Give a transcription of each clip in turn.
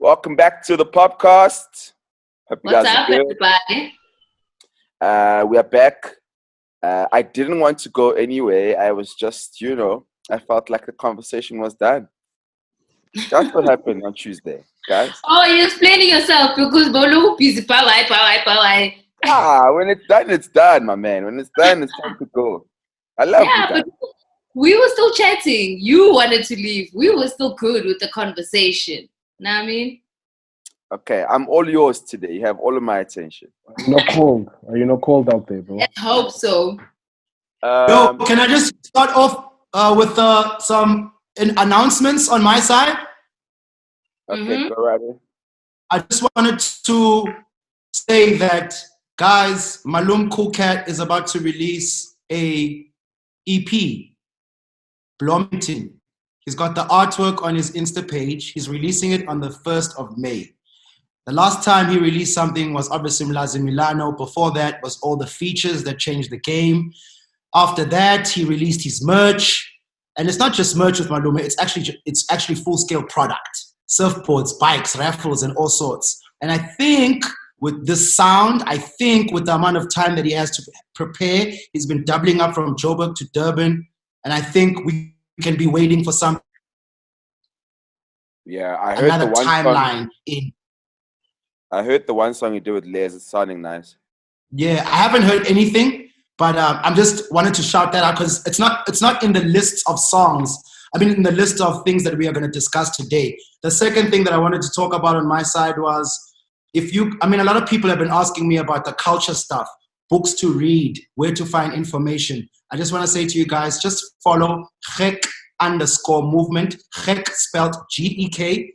Welcome back to the POPcast. Hope you What's guys up, are good. everybody? We are back. I didn't want to go anyway. I was just, I felt like the conversation was done. That's what happened on Tuesday, guys. Oh, you're explaining yourself because Bolu busy power. When it's done, my man. When it's done, it's time to go. I love you Yeah, guys. but we were still chatting. You wanted to leave. We were still good with the conversation. Know what I mean? Okay, I'm all yours today. You have all of my attention. Are you not cold? Are you not cold out there, bro? Let's hope so. Yo, can I just start off with some announcements on my side? Okay, go right ahead. I just wanted to say that, guys, Malum Cool Cat is about to release a EP, Bloomington. He's got the artwork on his Insta page. He's releasing it on the 1st of May. The last time he released something was obviously Milano. Before that was all the features that changed the game. After that, he released his merch. And it's not just merch with Maluma, it's actually full-scale product. Surfboards, bikes, raffles, and all sorts. And I think with this sound, with the amount of time that he has to prepare, he's been doubling up from Joburg to Durban. And I think we can be waiting for some I heard another the one timeline in. I heard the one song you did with Les. It's sounding nice. Yeah, I haven't heard anything, but I'm just wanted to shout that out because it's not in the list of songs. I mean, in the list of things that we are going to discuss today. The second thing that I wanted to talk about on my side was a lot of people have been asking me about the culture stuff, books to read, where to find information. I just want to say to you guys, just follow _movement, Gek spelled GEK_movement,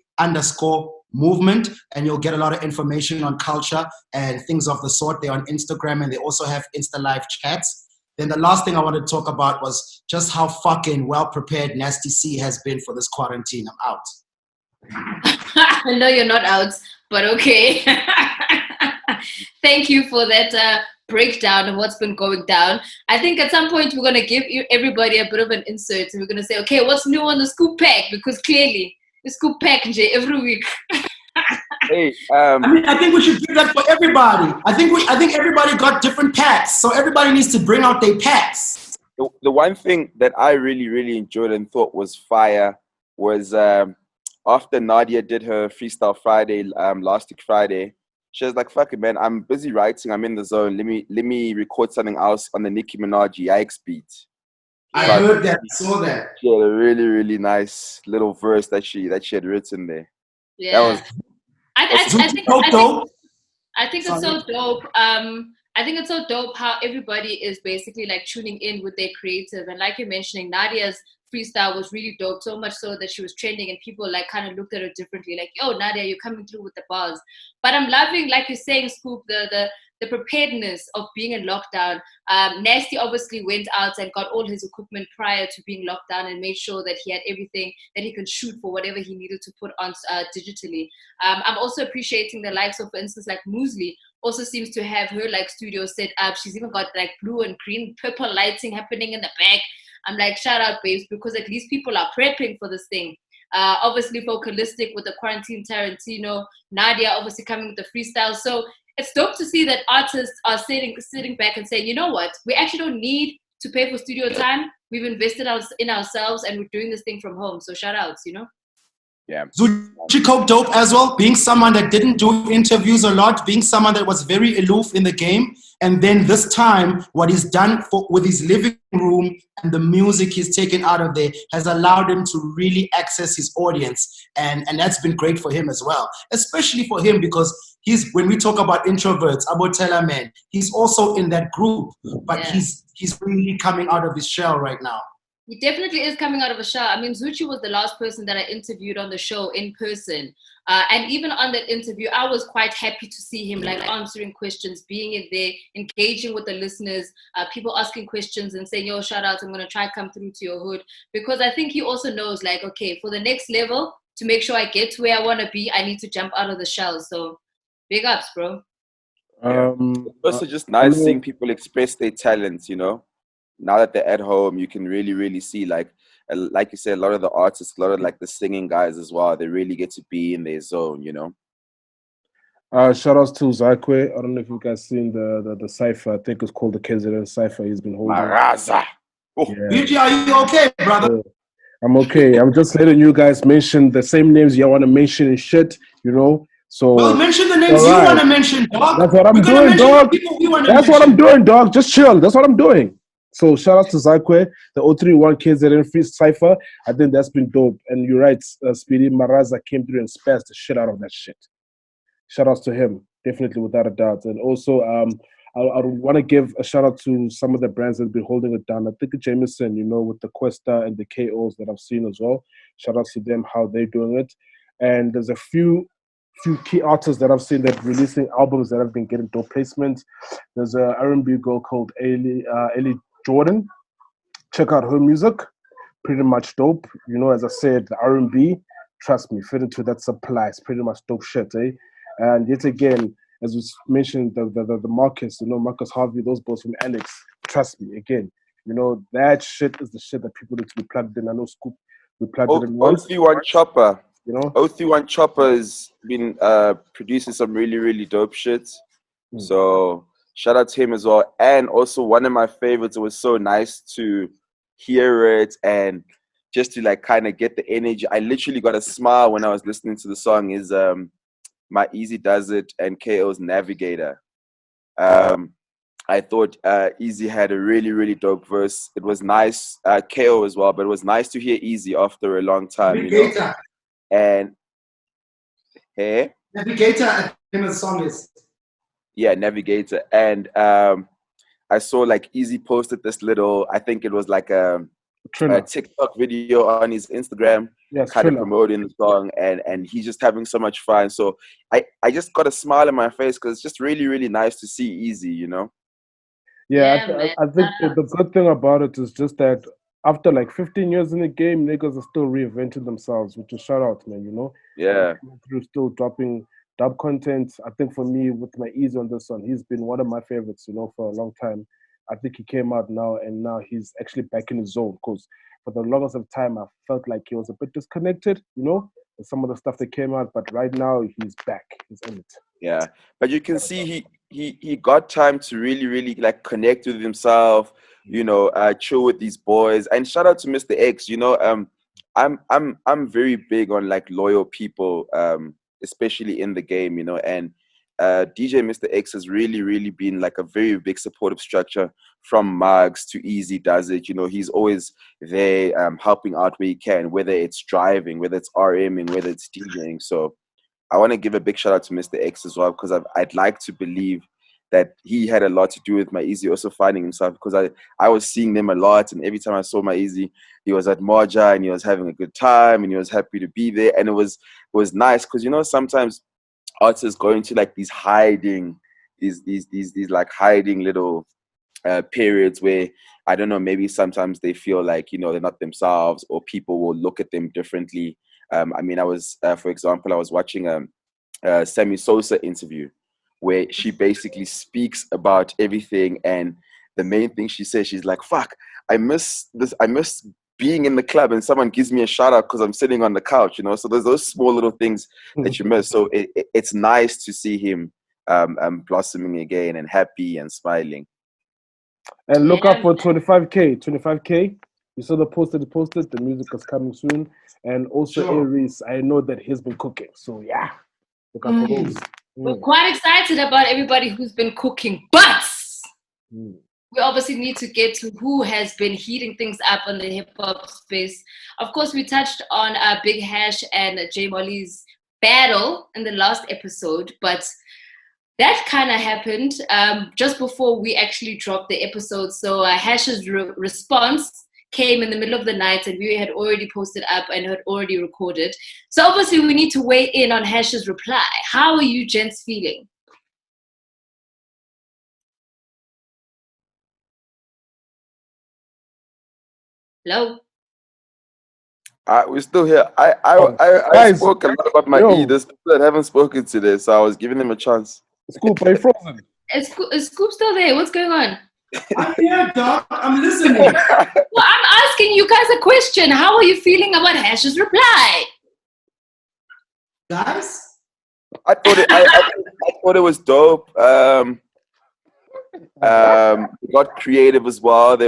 and you'll get a lot of information on culture and things of the sort. They're on Instagram and they also have Insta Live chats. Then the last thing I wanted to talk about was just how fucking well-prepared Nasty C has been for this quarantine. I'm out. I know you're not out, but okay. Thank you for that breakdown of what's been going down. I think at some point we're going to give everybody a bit of an insert and we're going to say, okay, what's new on the scoop pack? Because clearly the scoop pack every week. Hey, I think we should do that for everybody. I think everybody got different packs, so everybody needs to bring out their packs. the one thing that I really, really enjoyed and thought was fire was after Nadia did her Freestyle Friday last week Friday, she was like, fuck it, man, I'm busy writing, I'm in the zone. Let me record something else on the Nicki Minaj Yikes beat. I heard that, saw that. She had a really, really nice little verse that she had written there. Yeah. That was I think it's so dope. I think it's so dope how everybody is basically like tuning in with their creative. And like you're mentioning, Nadia's freestyle was really dope, so much so that she was trending and people like kind of looked at her differently, like, yo, Nadia, you're coming through with the bars. But I'm loving, like you're saying, Scoop, the preparedness of being in lockdown. Nasty obviously went out and got all his equipment prior to being locked down and made sure that he had everything that he could shoot for whatever he needed to put on digitally. I'm also appreciating the likes of, for instance, like Muesli also seems to have her like studio set up. She's even got like blue and green, purple lighting happening in the back. I'm like, shout out, babes, because at least people are prepping for this thing. Obviously, Focalistic with the Quarantine Tarantino, Nadia obviously coming with the freestyle. So it's dope to see that artists are sitting back and saying, you know what, we actually don't need to pay for studio time. We've invested in ourselves and we're doing this thing from home. So shout outs, Yeah. Zootchi Coke dope as well, being someone that didn't do interviews a lot, being someone that was very aloof in the game. And then this time, what he's done with his living room and the music he's taken out of there has allowed him to really access his audience. And that's been great for him as well, especially for him because when we talk about introverts, Abotella man, he's also in that group, but he's really coming out of his shell right now. He definitely is coming out of a shell. I mean, Zootchi was the last person that I interviewed on the show in person. And even on that interview, I was quite happy to see him like answering questions, being in there, engaging with the listeners, people asking questions and saying, yo, shout out, I'm going to try come through to your hood. Because I think he also knows like, okay, for the next level, to make sure I get to where I want to be, I need to jump out of the shell. So big ups, bro. It's also just nice seeing people express their talents, Now that they're at home, you can really, really see like like you said, a lot of the artists, a lot of like the singing guys as well, they really get to be in their zone, you know. Shout outs to Zakwe. I don't know if you guys seen the cipher. I think it's called the KZN cipher. He's been holding. Maraza. Oh. Yeah. BG, are you okay, brother? Yeah. I'm okay. I'm just letting you guys mention the same names you want to mention and shit, you know. So Well, mention the names you want to mention, dog. That's what I'm doing, dog. That's what I'm doing, dog. Just chill. That's what I'm doing. So shout out to Zakwe, the 031 KZN Free Cypher. I think that's been dope. And you're right, Speedy Maraza came through and spazzed the shit out of that shit. Shout outs to him, definitely, without a doubt. And also, I want to give a shout out to some of the brands that have been holding it down. I think Jameson, you know, with the Questa and the KOs that I've seen as well. Shout out to them, how they're doing it. And there's a few key artists that I've seen that releasing albums that have been getting dope placements. There's a R&B girl called Ellie Jordan. Check out her music. Pretty much dope. You know, as I said, the R&B, trust me, fit into that supply. It's pretty much dope shit, eh? And yet again, as we mentioned, the Marcus, you know, Marcus Harvey, those boys from Alex, trust me, again, you know, that shit is the shit that people need to be plugged in. I know Scoop, we plugged it in once. 031 Chopper. You know? 031 Chopper has been producing some really, really dope shit. So shout out to him as well. And also one of my favorites, it was so nice to hear it and just to like kind of get the energy. I literally got a smile when I was listening to the song is My Easy Does It and KO's Navigator. I thought Easy had a really, really dope verse. It was nice, KO as well, but it was nice to hear Easy after a long time. Navigator. You know? And hey, Navigator, I think the song is. Yeah, Navigator. And I saw like Easy posted this little, I think it was like a TikTok video on his Instagram, kind of promoting the song, and he's just having so much fun. So I just got a smile on my face because it's just really, really nice to see Easy, you know? Yeah, I think the good thing about it is just that after like 15 years in the game, niggas are still reinventing themselves, which is shout out, man, you know? Yeah. Through still dropping dub content. I think for me, with my Easy on this one, he's been one of my favorites, you know, for a long time. I think he came out now, and now he's actually back in his zone, because for the longest of time, I felt like he was a bit disconnected, you know, with some of the stuff that came out, but right now he's back. He's in it. Yeah, but you can see he got time to really, really like connect with himself, you know, chill with these boys. And shout out to Mr. X, you know, I'm very big on like loyal people, especially in the game, you know, and DJ Mr. X has really, really been like a very big supportive structure from Mugs to Easy Does It. You know, he's always there helping out where he can, whether it's driving, whether it's RMing, whether it's DJing. So I want to give a big shout out to Mr. X as well, because I'd like to believe that he had a lot to do with My Easy also finding himself, because I was seeing them a lot, and every time I saw My Easy, he was at Moja and he was having a good time and he was happy to be there. And it was nice because, you know, sometimes artists go into like these hiding, these like hiding little periods where, I don't know, maybe sometimes they feel like, you know, they're not themselves, or people will look at them differently. I mean, I was, for example, I was watching a Sammy Sosa interview where she basically speaks about everything, and the main thing she says, she's like, fuck, I miss this, I miss being in the club and someone gives me a shout out because I'm sitting on the couch, you know. So there's those small little things that you miss. So it's nice to see him blossoming again and happy and smiling. And look out for 25K. You saw the post that he posted. The music is coming soon. And also Aries, I know that he's been cooking. So yeah, look out for those. We're quite excited about everybody who's been cooking, but we obviously need to get to who has been heating things up in the hip-hop space. Of course, we touched on Big Hash and J Molly's battle in the last episode, but that kind of happened just before we actually dropped the episode. So Hash's response came in the middle of the night, and we had already posted up and had already recorded. So obviously we need to weigh in on Hash's reply. How are you gents feeling? Hello? We're still here. I spoke a lot about my E. There's people that haven't spoken today, so I was giving them a chance. Scoop, are you frozen? Is Scoop still there? What's going on? I'm here, dog. I'm listening. Well, I'm asking you guys a question. How are you feeling about Hash's reply? Guys? I thought it was dope. Got creative as well. They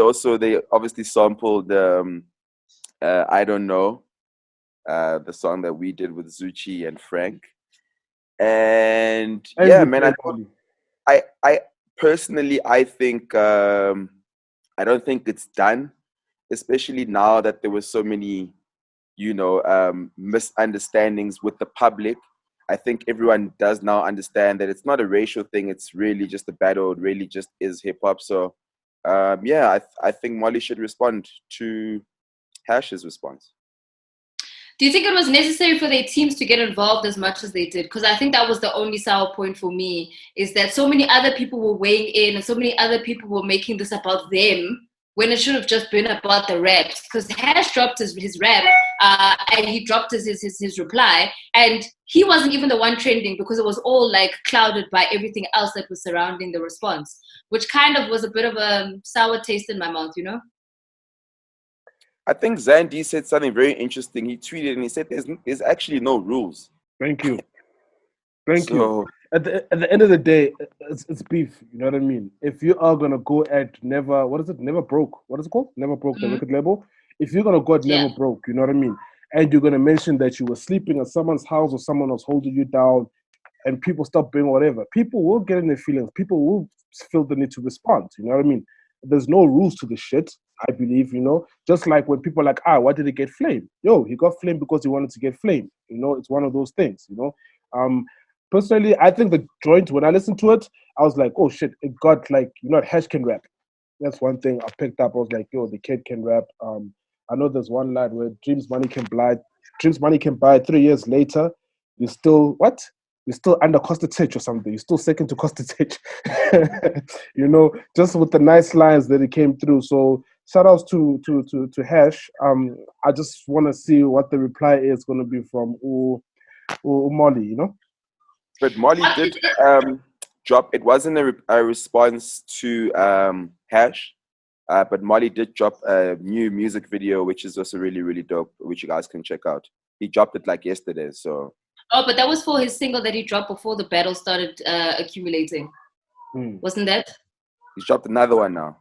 obviously sampled I Don't Know, the song that we did with Zuchi and Frank. And yeah, man, I personally, I think I don't think it's done, especially now that there were so many, misunderstandings with the public. I think everyone does now understand that it's not a racial thing. It's really just a battle. It really just is hip hop. So, I think Molly should respond to Hash's response. Do you think it was necessary for their teams to get involved as much as they did? Because I think that was the only sour point for me, is that so many other people were weighing in and so many other people were making this about them when it should have just been about the raps. Because Hash dropped his rap and he dropped his reply, and he wasn't even the one trending because it was all like clouded by everything else that was surrounding the response, which kind of was a bit of a sour taste in my mouth, I think Zandy said something very interesting. He tweeted and he said there's actually no rules. Thank you. You. At the end of the day, it's beef. You know what I mean? If you are gonna go at Never Broke. What is it called? Never Broke, the record label. If you're gonna go at Never Broke, you know what I mean? And you're gonna mention that you were sleeping at someone's house or someone was holding you down, and people stop doing whatever, people will get in their feelings. People will feel the need to respond. You know what I mean? There's no rules to this shit, I believe, just like when people are like, why did he get flamed? Yo, he got flamed because he wanted to get flamed. It's one of those things, Personally, I think the joint, when I listened to it, I was like, oh shit, it got like, Hash can rap. That's one thing I picked up. I was like, yo, the kid can rap. I know there's one line where Dreams Money Can Buy 3 years later, you're still, what? You're still under Kostatich or something. You're still second to Kostatich. Just with the nice lines that it came through. So shout outs to Hash. I just want to see what the reply is going to be from Molly, But Molly did drop, it wasn't a response to Hash, but Molly did drop a new music video, which is also really, really dope, which you guys can check out. He dropped it like yesterday, so... Oh, but that was for his single that he dropped before the battle started accumulating. Wasn't that? He's dropped another one now.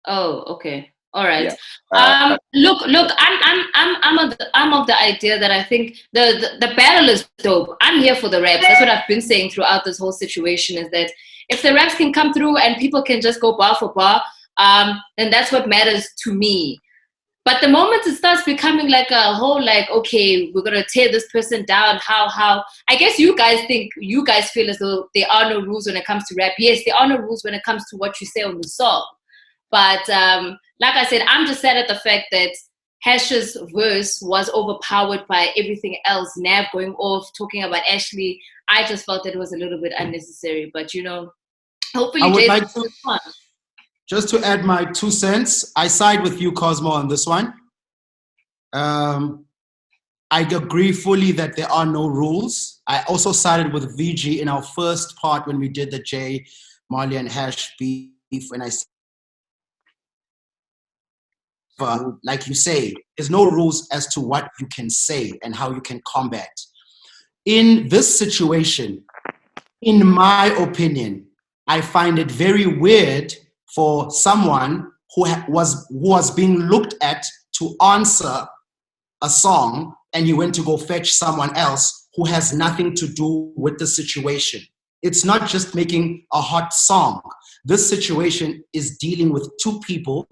Oh, okay. All right. Yeah. Look. I'm of the idea that I think the battle is dope. I'm here for the raps. That's what I've been saying throughout this whole situation. Is that if the raps can come through and people can just go bar for bar, then that's what matters to me. But the moment it starts becoming like a whole, like, okay, we're gonna tear this person down. How? I guess you guys feel as though there are no rules when it comes to rap. Yes, there are no rules when it comes to what you say on the song. But like I said, I'm just sad at the fact that Hash's verse was overpowered by everything else. Nav going off, talking about Ashley. I just felt that it was a little bit unnecessary. But hopefully, I would like to. Just to add my 2 cents, I side with you, Cosmo, on this one. I agree fully that there are no rules. I also sided with VG in our first part when we did the J, Marley and Hash beef. When I said, like you say, there's no rules as to what you can say and how you can combat. In this situation, in my opinion, I find it very weird for someone who was being looked at to answer a song, and you went to go fetch someone else who has nothing to do with the situation. It's not just making a hot song. This situation is dealing with two people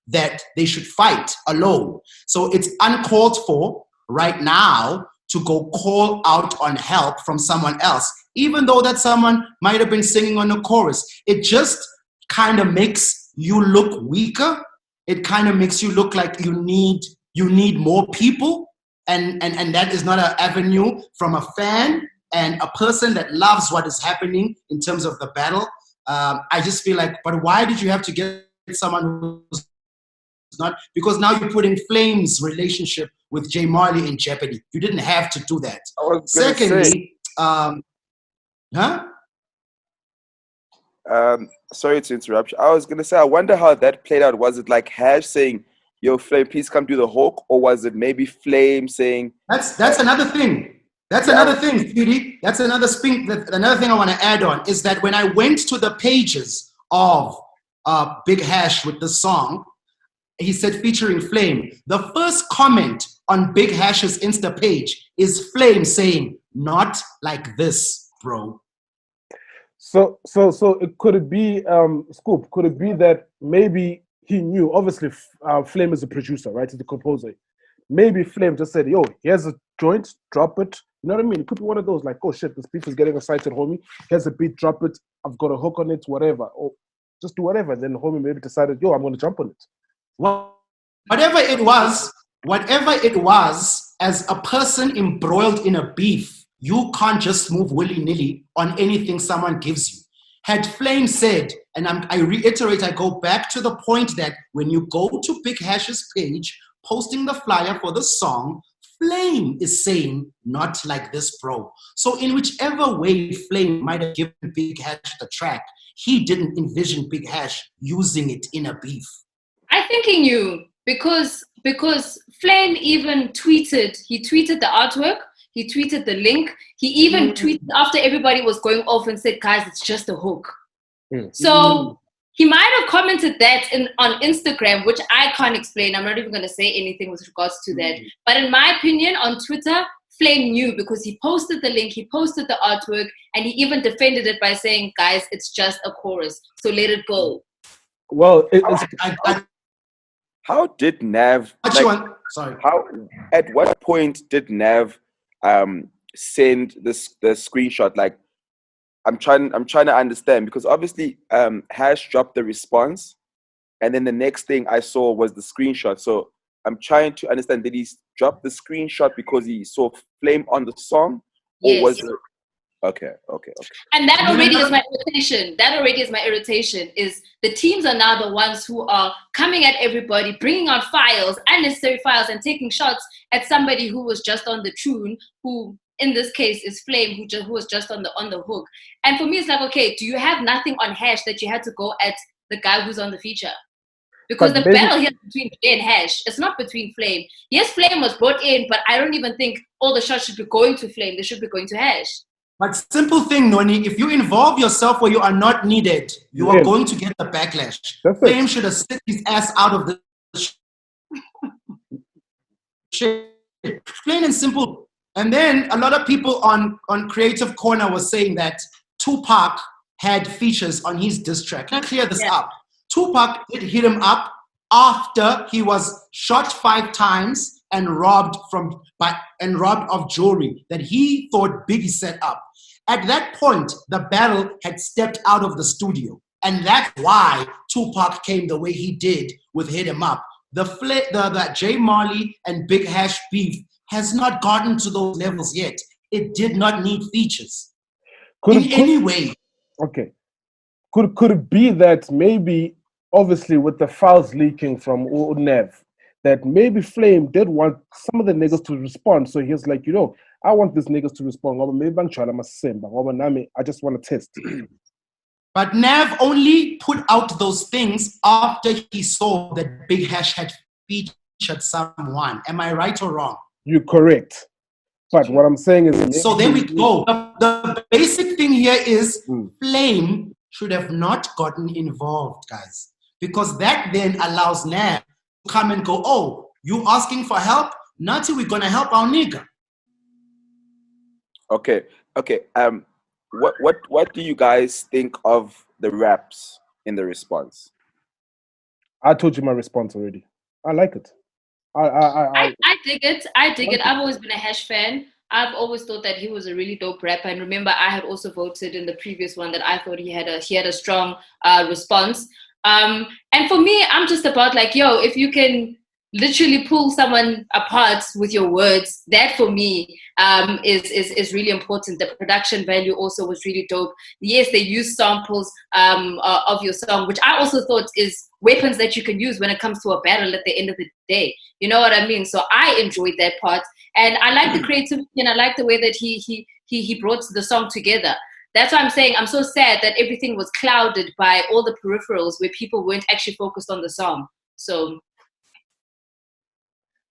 that they should fight alone. So it's uncalled for right now to go call out on help from someone else, even though that someone might have been singing on the chorus. It just kind of makes you look weaker. It kind of makes you look like you need more people, and that is not an avenue from a fan and a person that loves what is happening in terms of the battle. I just feel like, but why did you have to get someone who's not? Because now you're putting Flame's relationship with Jay Marley in jeopardy. You didn't have to do that. Secondly, sorry to interrupt you. I was going to say, I wonder how that played out. Was it like Hash saying, yo, Flame, please come do the hook? Or was it maybe Flame saying... That's another thing. That's another thing, Speedy. That's another thing I want to add on, is that when I went to the pages of Big Hash with the song, he said featuring Flame. The first comment on Big Hash's Insta page is Flame saying, "Not like this, bro." So it could it be Scoop? Could it be that maybe he knew? Obviously, Flame is a producer, right? He's the composer. Maybe Flame just said, "Yo, here's a joint, drop it." You know what I mean? It could be one of those like, "Oh shit, this beat is getting excited, homie. Here's a beat, drop it. I've got a hook on it, whatever." Or just do whatever. And then the homie maybe decided, "Yo, I'm going to jump on it." Whatever it was, as a person embroiled in a beef, you can't just move willy-nilly on anything someone gives you. Had Flame said, and I reiterate, I go back to the point that when you go to Big Hash's page, posting the flyer for the song, Flame is saying, "Not like this, bro." So in whichever way Flame might have given Big Hash the track, he didn't envision Big Hash using it in a beef. I think he knew because Flame even tweeted. He tweeted the artwork. He tweeted the link. He even tweeted after everybody was going off and said, "Guys, it's just a hook." So he might have commented that on Instagram, which I can't explain. I'm not even going to say anything with regards to that. But in my opinion, on Twitter, Flame knew because he posted the link, he posted the artwork, and he even defended it by saying, "Guys, it's just a chorus, so let it go." Well, how did Nav... At what point did Nav send the screenshot? Like, I'm trying to understand, because obviously Hash dropped the response, and then the next thing I saw was the screenshot. So I'm trying to understand, did he drop the screenshot because he saw Flame on the song? Yes. Or was it... Okay. And that already is my irritation. Is the teams are now the ones who are coming at everybody, bringing out files, unnecessary files, and taking shots at somebody who was just on the tune, who in this case is Flame, who was just on the hook. And for me, it's like, okay, do you have nothing on Hash that you had to go at the guy who's on the feature? Because the battle here is between Jay and Hash. It's not between Flame. Yes, Flame was brought in, but I don't even think all the shots should be going to Flame. They should be going to Hash. But simple thing, Noni, if you involve yourself where you are not needed, you are going to get the backlash. Flame should have sit his ass out of the shit. Plain and simple. And then a lot of people on Creative Corner was saying that Tupac had features on his diss track. Let's clear this up. Tupac did hit him up after he was shot 5 times and robbed of jewelry that he thought Biggie set up. At that point, the battle had stepped out of the studio. And that's why Tupac came the way he did with Hit 'Em Up. The J Marley and Big Hash beef has not gotten to those levels yet. It did not need features any way. Okay. Could it be that maybe, obviously with the files leaking from Nev, that maybe Flame did want some of the niggas to respond? So he was like, I want these niggas to respond. I just want to test. But Nav only put out those things after he saw that Big Hash had featured someone. Am I right or wrong? You're correct. But what I'm saying is... So there we go. The basic thing here is Flame should have not gotten involved, guys. Because that then allows Nav to come and go, "Oh, you asking for help? Nati, we're going to help our nigga." Okay. What do you guys think of the raps in the response? I told you my response already. I like it. I dig it. I've always been a Hash fan. I've always thought that he was a really dope rapper. And remember, I had also voted in the previous one that I thought he had a strong response. And for me, I'm just about like, if you can literally pull someone apart with your words, that for me is really important. The production value also was really dope. Yes, they use samples of your song, which I also thought is weapons that you can use when it comes to a battle at the end of the day. You know what I mean? So I enjoyed that part, and I like the creativity, and I like the way that he brought the song together. That's why I'm saying I'm so sad that everything was clouded by all the peripherals where people weren't actually focused on the song. So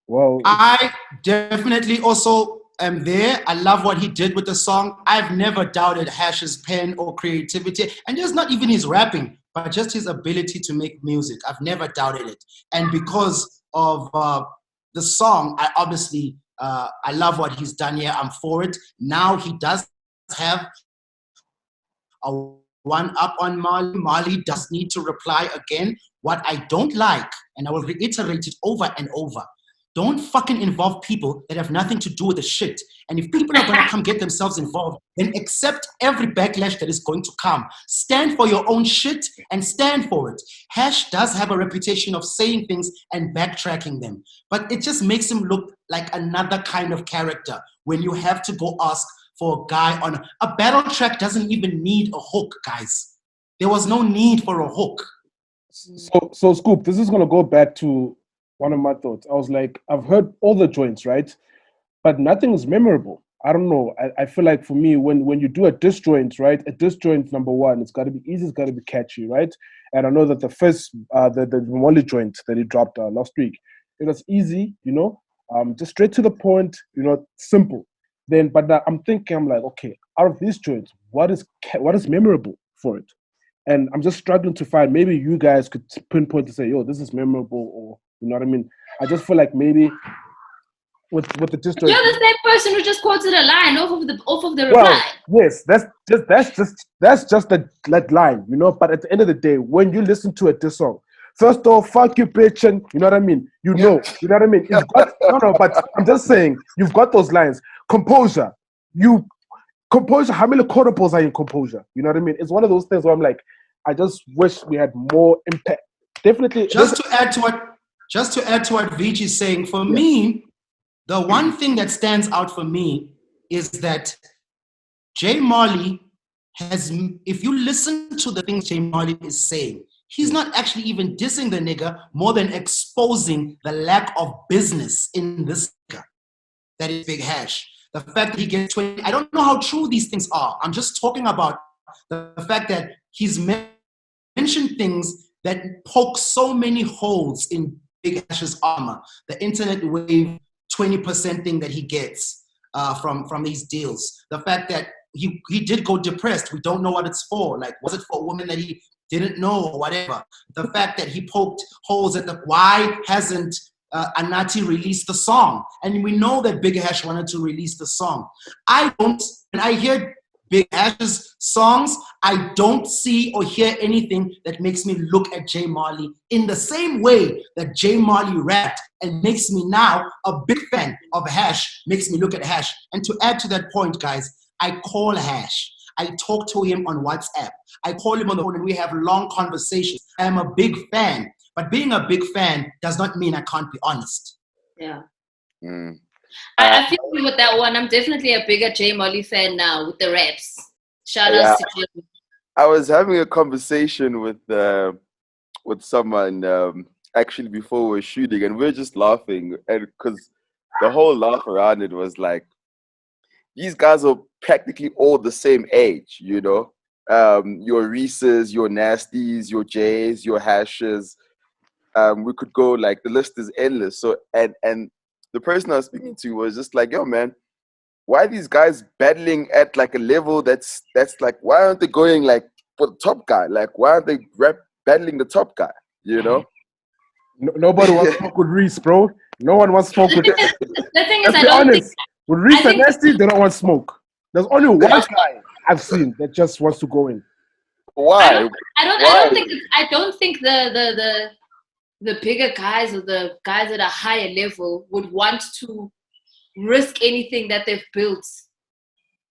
Well, I definitely also am there. I love what he did with the song. I've never doubted Hash's pen or creativity, and just not even his rapping, but just his ability to make music. I've never doubted it. And because of the song, I obviously I love what he's done here. I'm for it. Now he does have a one up on Mali. Mali does need to reply again. What I don't like, and I will reiterate it over and over, don't fucking involve people that have nothing to do with the shit. And if people are going to come get themselves involved, then accept every backlash that is going to come. Stand for your own shit and stand for it. Hash does have a reputation of saying things and backtracking them. But it just makes him look like another kind of character when you have to go ask for a guy on a battle track. Doesn't even need a hook, guys. There was no need for a hook. So Scoop, this is going to go back to one of my thoughts. I was like, I've heard all the joints, right? But nothing is memorable. I don't know. I feel like for me, when you do a diss joint, right? A diss joint, number one, it's got to be easy, it's got to be catchy, right? And I know that the first, the Molly joint that he dropped last week, it was easy, just straight to the point, simple. Then, but I'm thinking, I'm like, okay, out of these joints, what is memorable for it? And I'm just struggling to find. Maybe you guys could pinpoint to say, yo, this is memorable, or you know what I mean. I just feel like maybe with the diss joint. You're the same person who just quoted a line off of the reply. Well, yes, that's just that line, But at the end of the day, when you listen to a diss song, first off, fuck you, bitch, and you know what I mean. You know what I mean. You've got no, but I'm just saying, you've got those lines. Composure, composure. How many quotables are in composure? You know what I mean. It's one of those things where I'm like, I just wish we had more impact. Definitely. Just to add to what Vich is saying, for me, the one thing that stands out for me is that J Marley has, if you listen to the things J Marley is saying, he's not actually even dissing the nigga, more than exposing the lack of business in this nigga. That is Big Hash. The fact that he gets 20, I don't know how true these things are. I'm just talking about the fact that he's mentioned things that poke so many holes in Big Hash's armor. The internet wave 20% thing that he gets from these deals. The fact that he did go depressed. We don't know what it's for. Like, was it for a woman that he didn't know or whatever? The fact that he poked holes at why hasn't Anati released the song? And we know that Big Hash wanted to release the song. When I hear Big Hash's songs, I don't see or hear anything that makes me look at J Marley in the same way that J Marley rapped and makes me now a big fan of Hash, makes me look at Hash. And to add to that point, guys, I call Hash. I talk to him on WhatsApp. I call him on the phone and we have long conversations. I am a big fan. But being a big fan does not mean I can't be honest. Yeah. I feel you with that one. I'm definitely a bigger J Molly fan now with the raps. Shout out to Jim. I was having a conversation with someone actually before we were shooting, and we were just laughing, and because the whole laugh around it was like, these guys are practically all the same age, your Reese's, your Nasties, your J's, your Hashes. We could go, like, the list is endless. So and the person I was speaking to was just like, yo, man, why are these guys battling at like a level that's like, why aren't they going like for the top guy? Like, why aren't they battling the top guy? Nobody wants to smoke with Reese, bro. No one wants to smoke with. The thing is, let's be honest. With Reese and Nasty, they don't want smoke. There's only one guy I've seen that just wants to go in. Why? I don't think the bigger guys or the guys at a higher level would want to risk anything that they've built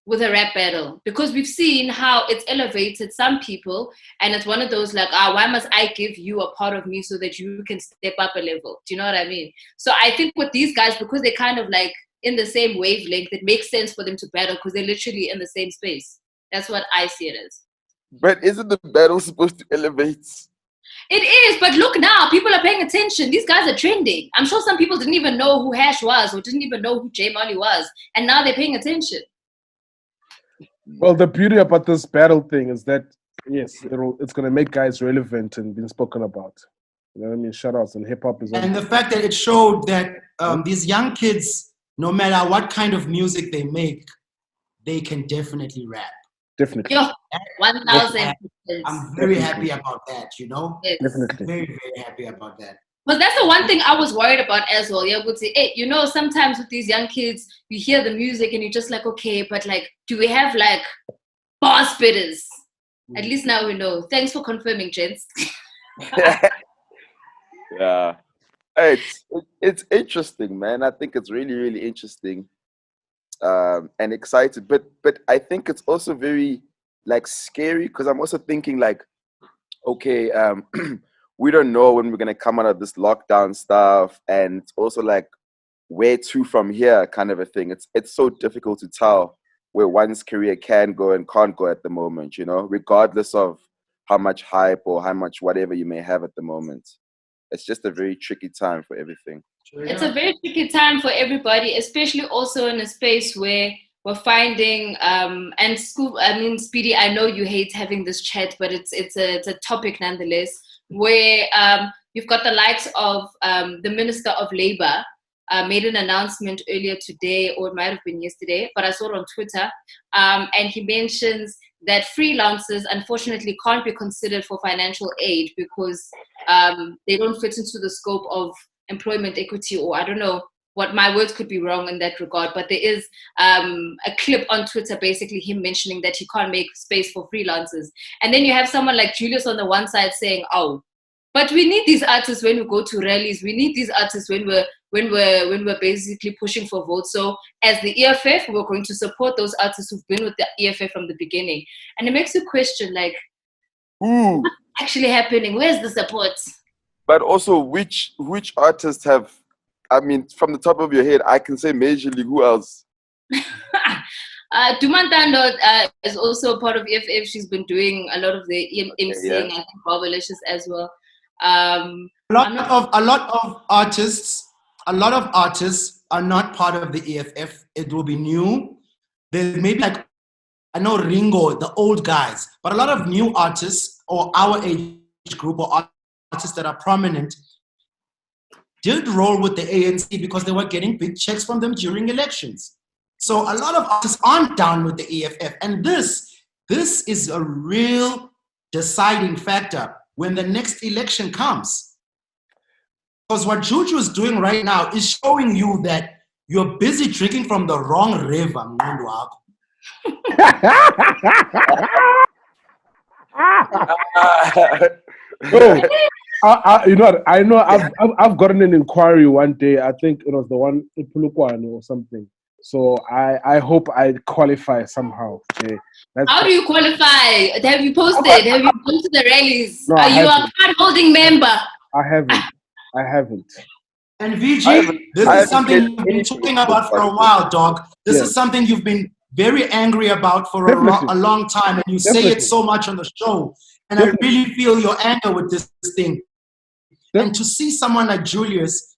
with a rap battle, because we've seen how it's elevated some people, and it's one of those like, why must I give you a part of me so that you can step up a level? Do you know what I mean? So I think with these guys, because they're kind of like in the same wavelength, it makes sense for them to battle because they're literally in the same space. That's what I see it as. But isn't the battle supposed to elevate? It is, but look now, people are paying attention. These guys are trending. I'm sure some people didn't even know who Hash was or didn't even know who J Marley was, and now they're paying attention. Well, the beauty about this battle thing is that, yes, it's going to make guys relevant and being spoken about. You know what I mean? Shout outs, and hip hop is. And the fact that it showed that these young kids, no matter what kind of music they make, they can definitely rap. Definitely. Yo, 1,000%. I'm very happy about that, you know? Yes. Definitely. Very, very happy about that. But that's the one thing I was worried about as well. Yeah, I would say, hey, you know, sometimes with these young kids, you hear the music and you're just like, okay, but like, do we have like bar spitters? At least now we know. Thanks for confirming, gents. Yeah. It's interesting, man. I think it's really, really interesting. And excited. But I think it's also very like scary, because I'm also thinking like, okay, we don't know when we're gonna come out of this lockdown stuff, and it's also like where to from here kind of a thing. It's so difficult to tell where one's career can go and can't go at the moment, you know, regardless of how much hype or how much whatever you may have at the moment. It's just a very tricky time for everything. It's a very tricky time for everybody, especially also in a space where we're finding and school. I mean, Speedy, I know you hate having this chat, but it's a topic nonetheless. Where you've got the likes of the Minister of Labour made an announcement earlier today, or it might have been yesterday, but I saw it on Twitter, and he mentions that freelancers unfortunately can't be considered for financial aid because they don't fit into the scope of employment equity, or I don't know what, my words could be wrong in that regard, but there is a clip on Twitter basically him mentioning that he can't make space for freelancers. And then you have someone like Julius on the one side saying, oh, but we need these artists when we go to rallies, we need these artists when we're basically pushing for votes. So as the EFF, we're going to support those artists who've been with the EFF from the beginning. And it makes you question, like, what's actually happening? Where's the support? But also, which artists have, I mean, from the top of your head, I can say majorly, who else? Dumantando is also part of EFF. She's been doing a lot of the emceeing, I think Barbalicious as well. A lot of artists are not part of the EFF. It will be new. There maybe like, I know Ringo, the old guys, but a lot of new artists or our age group or artists that are prominent did roll with the ANC because they were getting big checks from them during elections. So a lot of artists aren't down with the EFF. And this is a real deciding factor when the next election comes. Because what Juju is doing right now is showing you that you're busy drinking from the wrong river. You know, I know I've gotten an inquiry one day. I think it was the one in Pulukwano or something. So I hope I qualify somehow. Okay. How do you qualify? Have you posted? Have you gone to the rallies? No, Are you a card-holding member? I haven't. And VG, this is something you've been talking about for a while, dog. This is something you've been very angry about for a long time, and you say it so much on the show. And I really feel your anger with this thing. And to see someone like Julius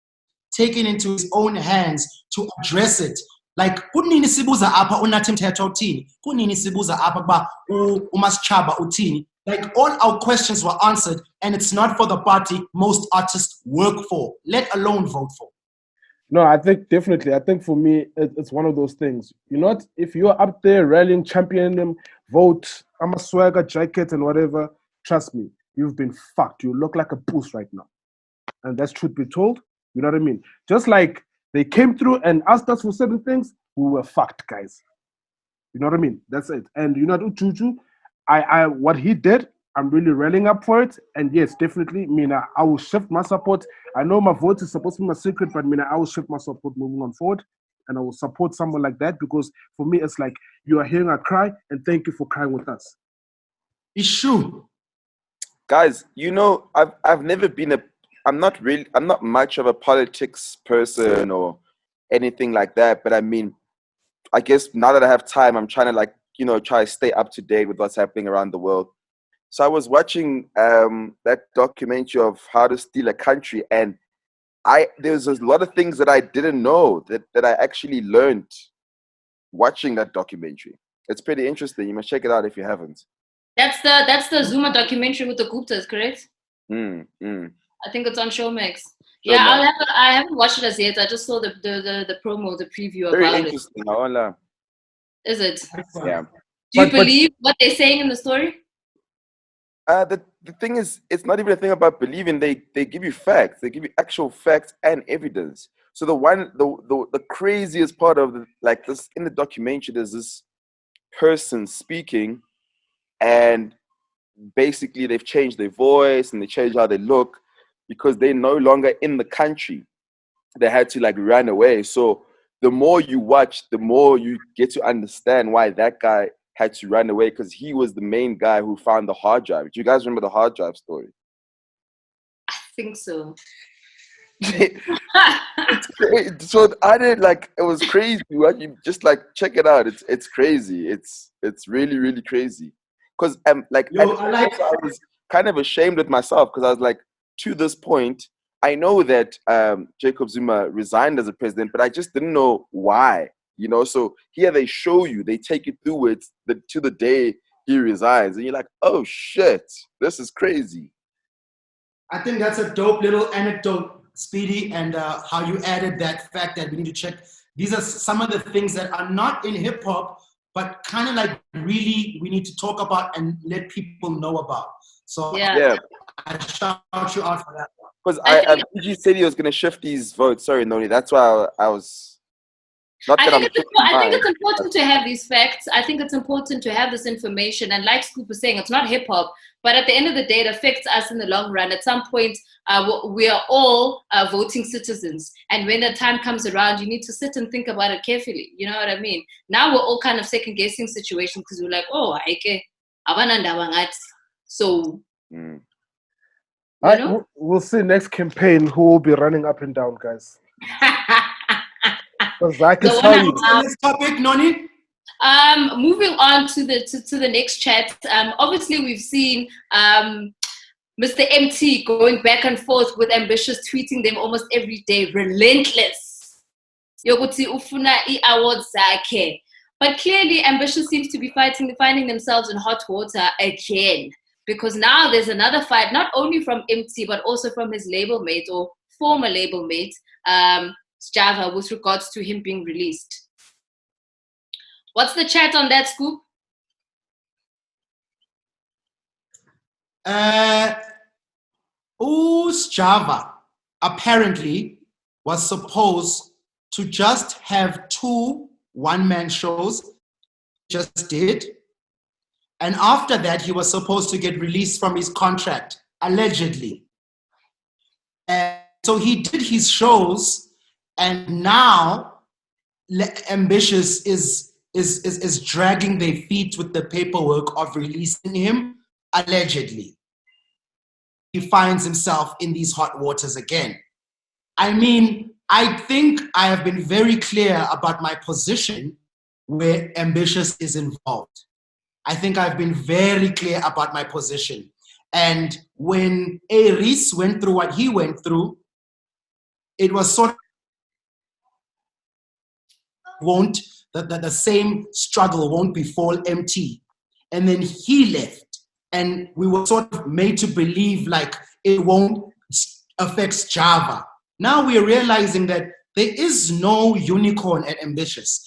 taking into his own hands to address it, like kunini sibuza apa unathi mthetho uthini, kunini sibuza apa ba uMasichaba uthini. Like all our questions were answered, and it's not for the party most artists work for, let alone vote for. No, I think definitely. I think for me, it's one of those things. You know, if you're up there rallying, championing them, vote, I'm a swagger jacket and whatever, trust me, you've been fucked. You look like a puss right now. And that's truth be told. You know what I mean? Just like they came through and asked us for certain things, we were fucked, guys. You know what I mean? That's it. And you know, Juju, I what he did, I'm really rallying up for it. And yes, definitely, I will shift my support. I know my vote is supposed to be my secret, but I will shift my support moving on forward. And I will support someone like that because for me, it's like you are hearing a cry and thank you for crying with us. It's true. Guys, you know, I've never been I'm not much of a politics person or anything like that. But I mean, I guess now that I have time, I'm trying to try to stay up to date with what's happening around the world. So I was watching that documentary of How to Steal a Country, and there's a lot of things that I didn't know that I actually learned watching that documentary. It's pretty interesting. You must check it out if you haven't. That's the Zuma documentary with the Guptas, correct? I think it's on Showmax. Yeah, I haven't watched it as yet. I just saw the promo, the preview Very about interesting. It. Is it? Yeah. Do you believe what they're saying in the story? The thing is, it's not even a thing about believing. They give you facts. They give you actual facts and evidence. So the craziest part of this in the documentary, there's this person speaking, and basically they've changed their voice and they changed how they look because they're no longer in the country. They had to run away. So the more you watch, the more you get to understand why that guy had to run away, because he was the main guy who found the hard drive. Do you guys remember the hard drive story? I think so. So I did it was crazy. You just check it out. It's crazy. It's really, really crazy. Because I was kind of ashamed with myself because I was to this point, I know that Jacob Zuma resigned as a president, but I just didn't know why. So here they show you, they take you through it to the day he resigns, and you're like, oh shit, this is crazy. I think that's a dope little anecdote, Speedy, and how you added that fact that we need to check. These are some of the things that are not in hip hop, but kind of really we need to talk about and let people know about. So yeah. I shout you out for that one. Because PG said he was going to shift these votes. Sorry, Noni, that's why I was... I think it's important to have these facts. I think it's important to have this information. And like Scoop was saying, it's not hip hop, but at the end of the day, it affects us in the long run. At some point, we are all voting citizens. And when the time comes around, you need to sit and think about it carefully. You know what I mean? Now we're all kind of second guessing situations because we're like, oh, so. We'll see next campaign who will be running up and down, guys. Because I can tell you. This topic, Noni? Moving on to the next chat. Obviously, we've seen Mr. MT going back and forth with Ambitiouz, tweeting them almost every day, relentless. Yokuthi ufuna i-awards zakhe. But clearly, Ambitiouz seems to be finding themselves in hot water again. Because now there's another fight, not only from MT, but also from his label mate or former label mate, Sjava, with regards to him being released. What's the chat on that, Scoop? Sjava apparently was supposed to just have 2 one-man shows, just did. And after that, he was supposed to get released from his contract, allegedly. And so he did his shows, and now Ambitiouz is dragging their feet with the paperwork of releasing him, allegedly. He finds himself in these hot waters again. I mean, I think I have been very clear about my position where Ambitiouz is involved. I think I've been very clear about my position. And when Reese went through what he went through, it was sort of the same struggle won't befall MT. And then he left. And we were sort of made to believe it won't affect Sjava. Now we're realizing that there is no unicorn at Ambitiouz.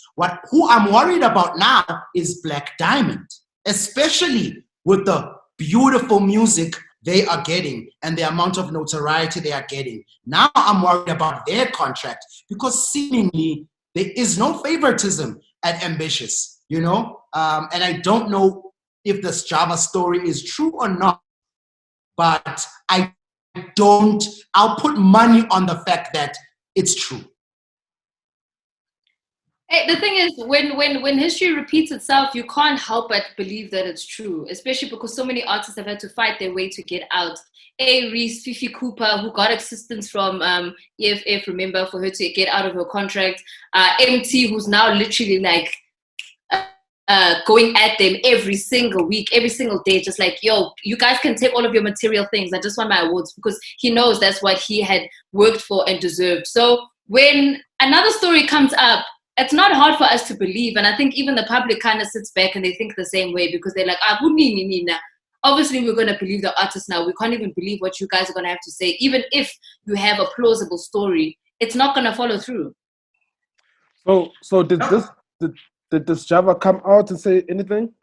Who I'm worried about now is Black Diamond, especially with the beautiful music they are getting and the amount of notoriety they are getting. Now I'm worried about their contract because seemingly there is no favoritism at Ambitiouz, and I don't know if the Sjava story is true or not, but I'll put money on the fact that it's true. Hey, the thing is, when history repeats itself, you can't help but believe that it's true, especially because so many artists have had to fight their way to get out. Reese, Fifi Cooper, who got assistance from EFF, remember, for her to get out of her contract. MT, who's now literally going at them every single week, every single day, just yo, you guys can take all of your material things. I just want my awards, because he knows that's what he had worked for and deserved. So when another story comes up, it's not hard for us to believe. And I think even the public kind of sits back and they think the same way, because they're like, obviously we're going to believe the artist now. We can't even believe what you guys are going to have to say. Even if you have a plausible story, it's not going to follow through. So did this Sjava come out and say anything?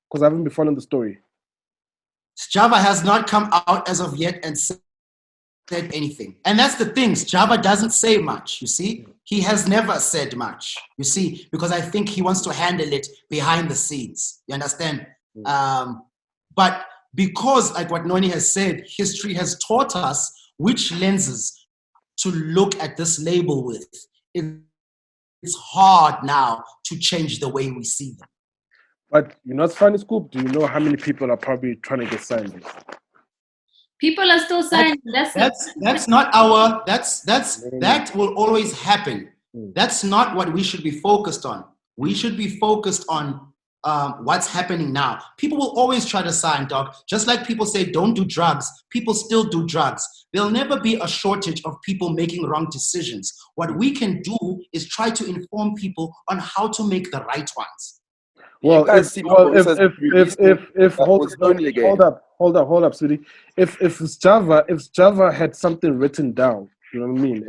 Because I haven't been following the story. Sjava has not come out as of yet and said anything. And that's the thing. Sjava doesn't say much, you see. He has never said much, you see, because I think he wants to handle it behind the scenes. You understand? But because, like what Noni has said, history has taught us which lenses to look at this label with. It's hard now to change the way we see them. But you know what's funny, Scoop? Do you know how many people are probably trying to get signed? People are still signing. That's not our. That will always happen. That's not what we should be focused on. We should be focused on what's happening now. People will always try to sign, dog. Just like people say don't do drugs, people still do drugs. There'll never be a shortage of people making wrong decisions. What we can do is try to inform people on how to make the right ones. Well, hold up, Sudi. If Sjava had something written down, you know what I mean?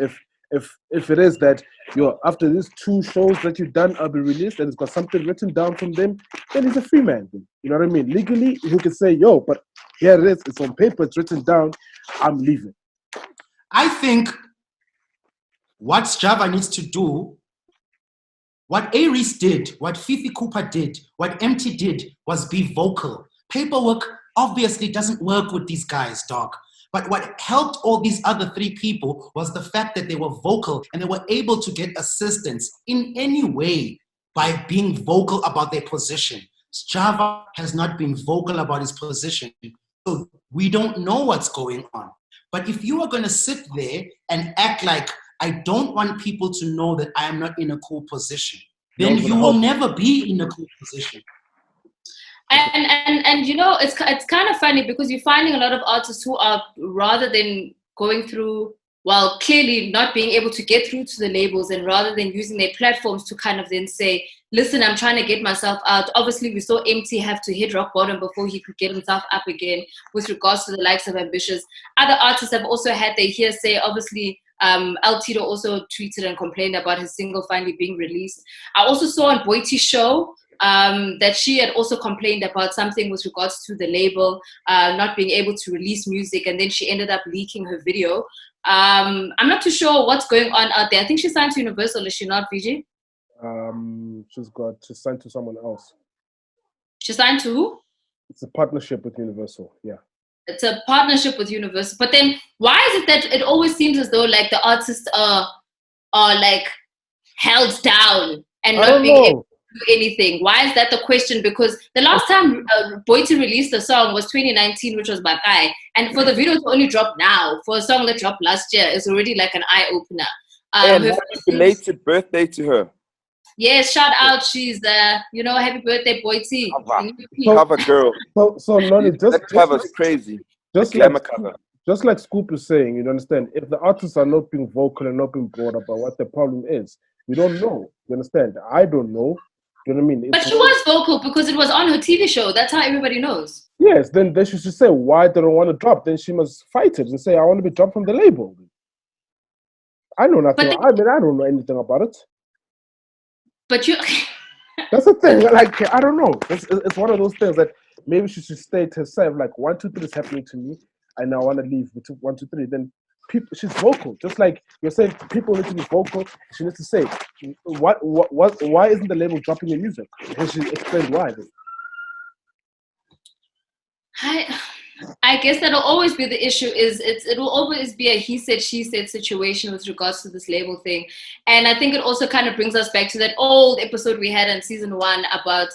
If it is that after these 2 shows that you've done are be released and it's got something written down from them, then he's a free man. You know what I mean? Legally, you can say, but here it is, it's on paper, it's written down, I'm leaving. I think what Sjava needs to do, what Aries did, what Fifi Cooper did, what MT did was be vocal. Paperwork obviously doesn't work with these guys, dog. But what helped all these other 3 people was the fact that they were vocal and they were able to get assistance in any way by being vocal about their position. Sjava has not been vocal about his position, so we don't know what's going on. But if you are going to sit there and act like I don't want people to know that I am not in a cool position, then you will never be in a cool position. And you know, it's kind of funny because you're finding a lot of artists who are, rather than going through, well, clearly not being able to get through to the labels, and rather than using their platforms to kind of then say, listen, I'm trying to get myself out. Obviously, we saw MT have to hit rock bottom before he could get himself up again with regards to the likes of Ambitiouz. Other artists have also had their hearsay. Obviously, El Tito also tweeted and complained about his single finally being released. I also saw on Boiti's show that she had also complained about something with regards to the label not being able to release music, and then she ended up leaking her video. I'm not too sure what's going on out there. I think she signed to Universal, is she not, VG? She's signed to someone else. She signed to who? It's a partnership with Universal, yeah. It's a partnership with Universal. But then why is it that it always seems as though like the artists are like held down and not being able to do anything? Why is that the question? Because the last time Boiti released a song was 2019, which was Bakai. And for the video to only drop now, for a song that dropped last year, is already like an eye-opener. And happy belated birthday to her. Yes, shout out. She's, happy birthday, Boiti. Cover girl. So Lonnie, that cover's crazy. Just like Scoop is saying, you understand, if the artists are not being vocal and not being broad about what the problem is, we don't know. You understand? I don't know. You know what I mean? But she was vocal because it was on her TV show. That's how everybody knows. Yes, then she should say why they don't want to drop. Then she must fight it and say, I want to be dropped from the label. I know nothing. I don't know anything about it. But you... That's the thing. Like, I don't know. It's one of those things that maybe she should state herself, like, 1, 2, 3 is happening to me, and I want to leave. 1, 2, 3. Then she's vocal. Just like you're saying, people need to be vocal. She needs to say, why isn't the label dropping your music? And she explained why. I guess that'll always be the issue. It will always be a he said, she said situation with regards to this label thing. And I think it also kind of brings us back to that old episode we had in season 1 about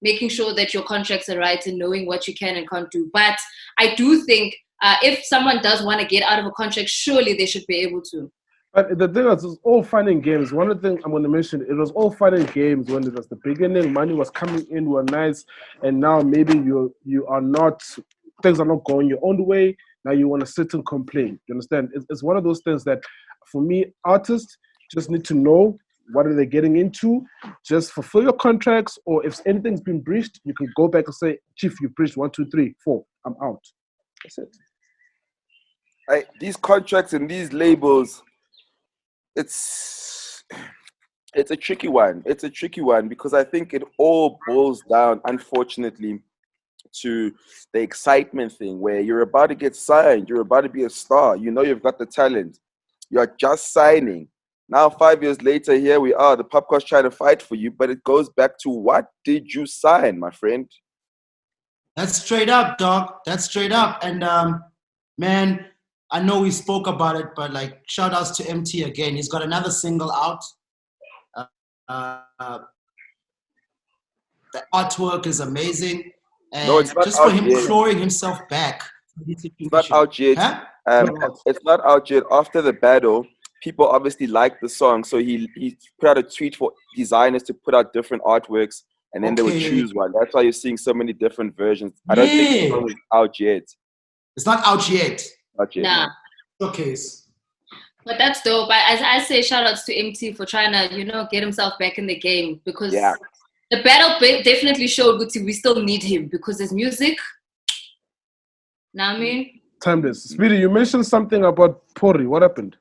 making sure that your contracts are right and knowing what you can and can't do. But I do think if someone does want to get out of a contract, surely they should be able to. But the thing is, it's all fun and games. One of the things I'm going to mention, it was all fun and games when it was the beginning. Money was coming in, were nice, and now maybe you are not, things are not going your own way. Now you want to sit and complain. You understand? It's one of those things that, for me, artists just need to know what are they getting into. Just fulfill your contracts, or if anything's been breached, you can go back and say, Chief, you breached 1, 2, 3, 4. I'm out. That's it. These contracts and these labels, it's a tricky one. It's a tricky one because I think it all boils down, unfortunately, to the excitement thing where you're about to get signed, you're about to be a star, you know you've got the talent, you're just signing. Now 5 years later, here we are, the Popcast trying to fight for you, but it goes back to what did you sign, my friend? That's straight up, dog. That's straight up. And man, I know we spoke about it, but like shout outs to MT again. He's got another single out. The artwork is amazing. And No, it's not just for out him yet. clawing himself back. It's not out yet. Huh? It's not out yet. After the battle, people obviously liked the song, so he put out a tweet for designers to put out different artworks, and then they would choose one. That's why you're seeing so many different versions. I don't think the song is out yet. It's not out yet. Not yet. Nah. Okay. But that's dope. I say shout outs to MT for trying to, get himself back in the game, because the battle definitely showed Guti we still need him because his music. Know what I mean? Timeless. Speedy, you mentioned something about Pori. What happened?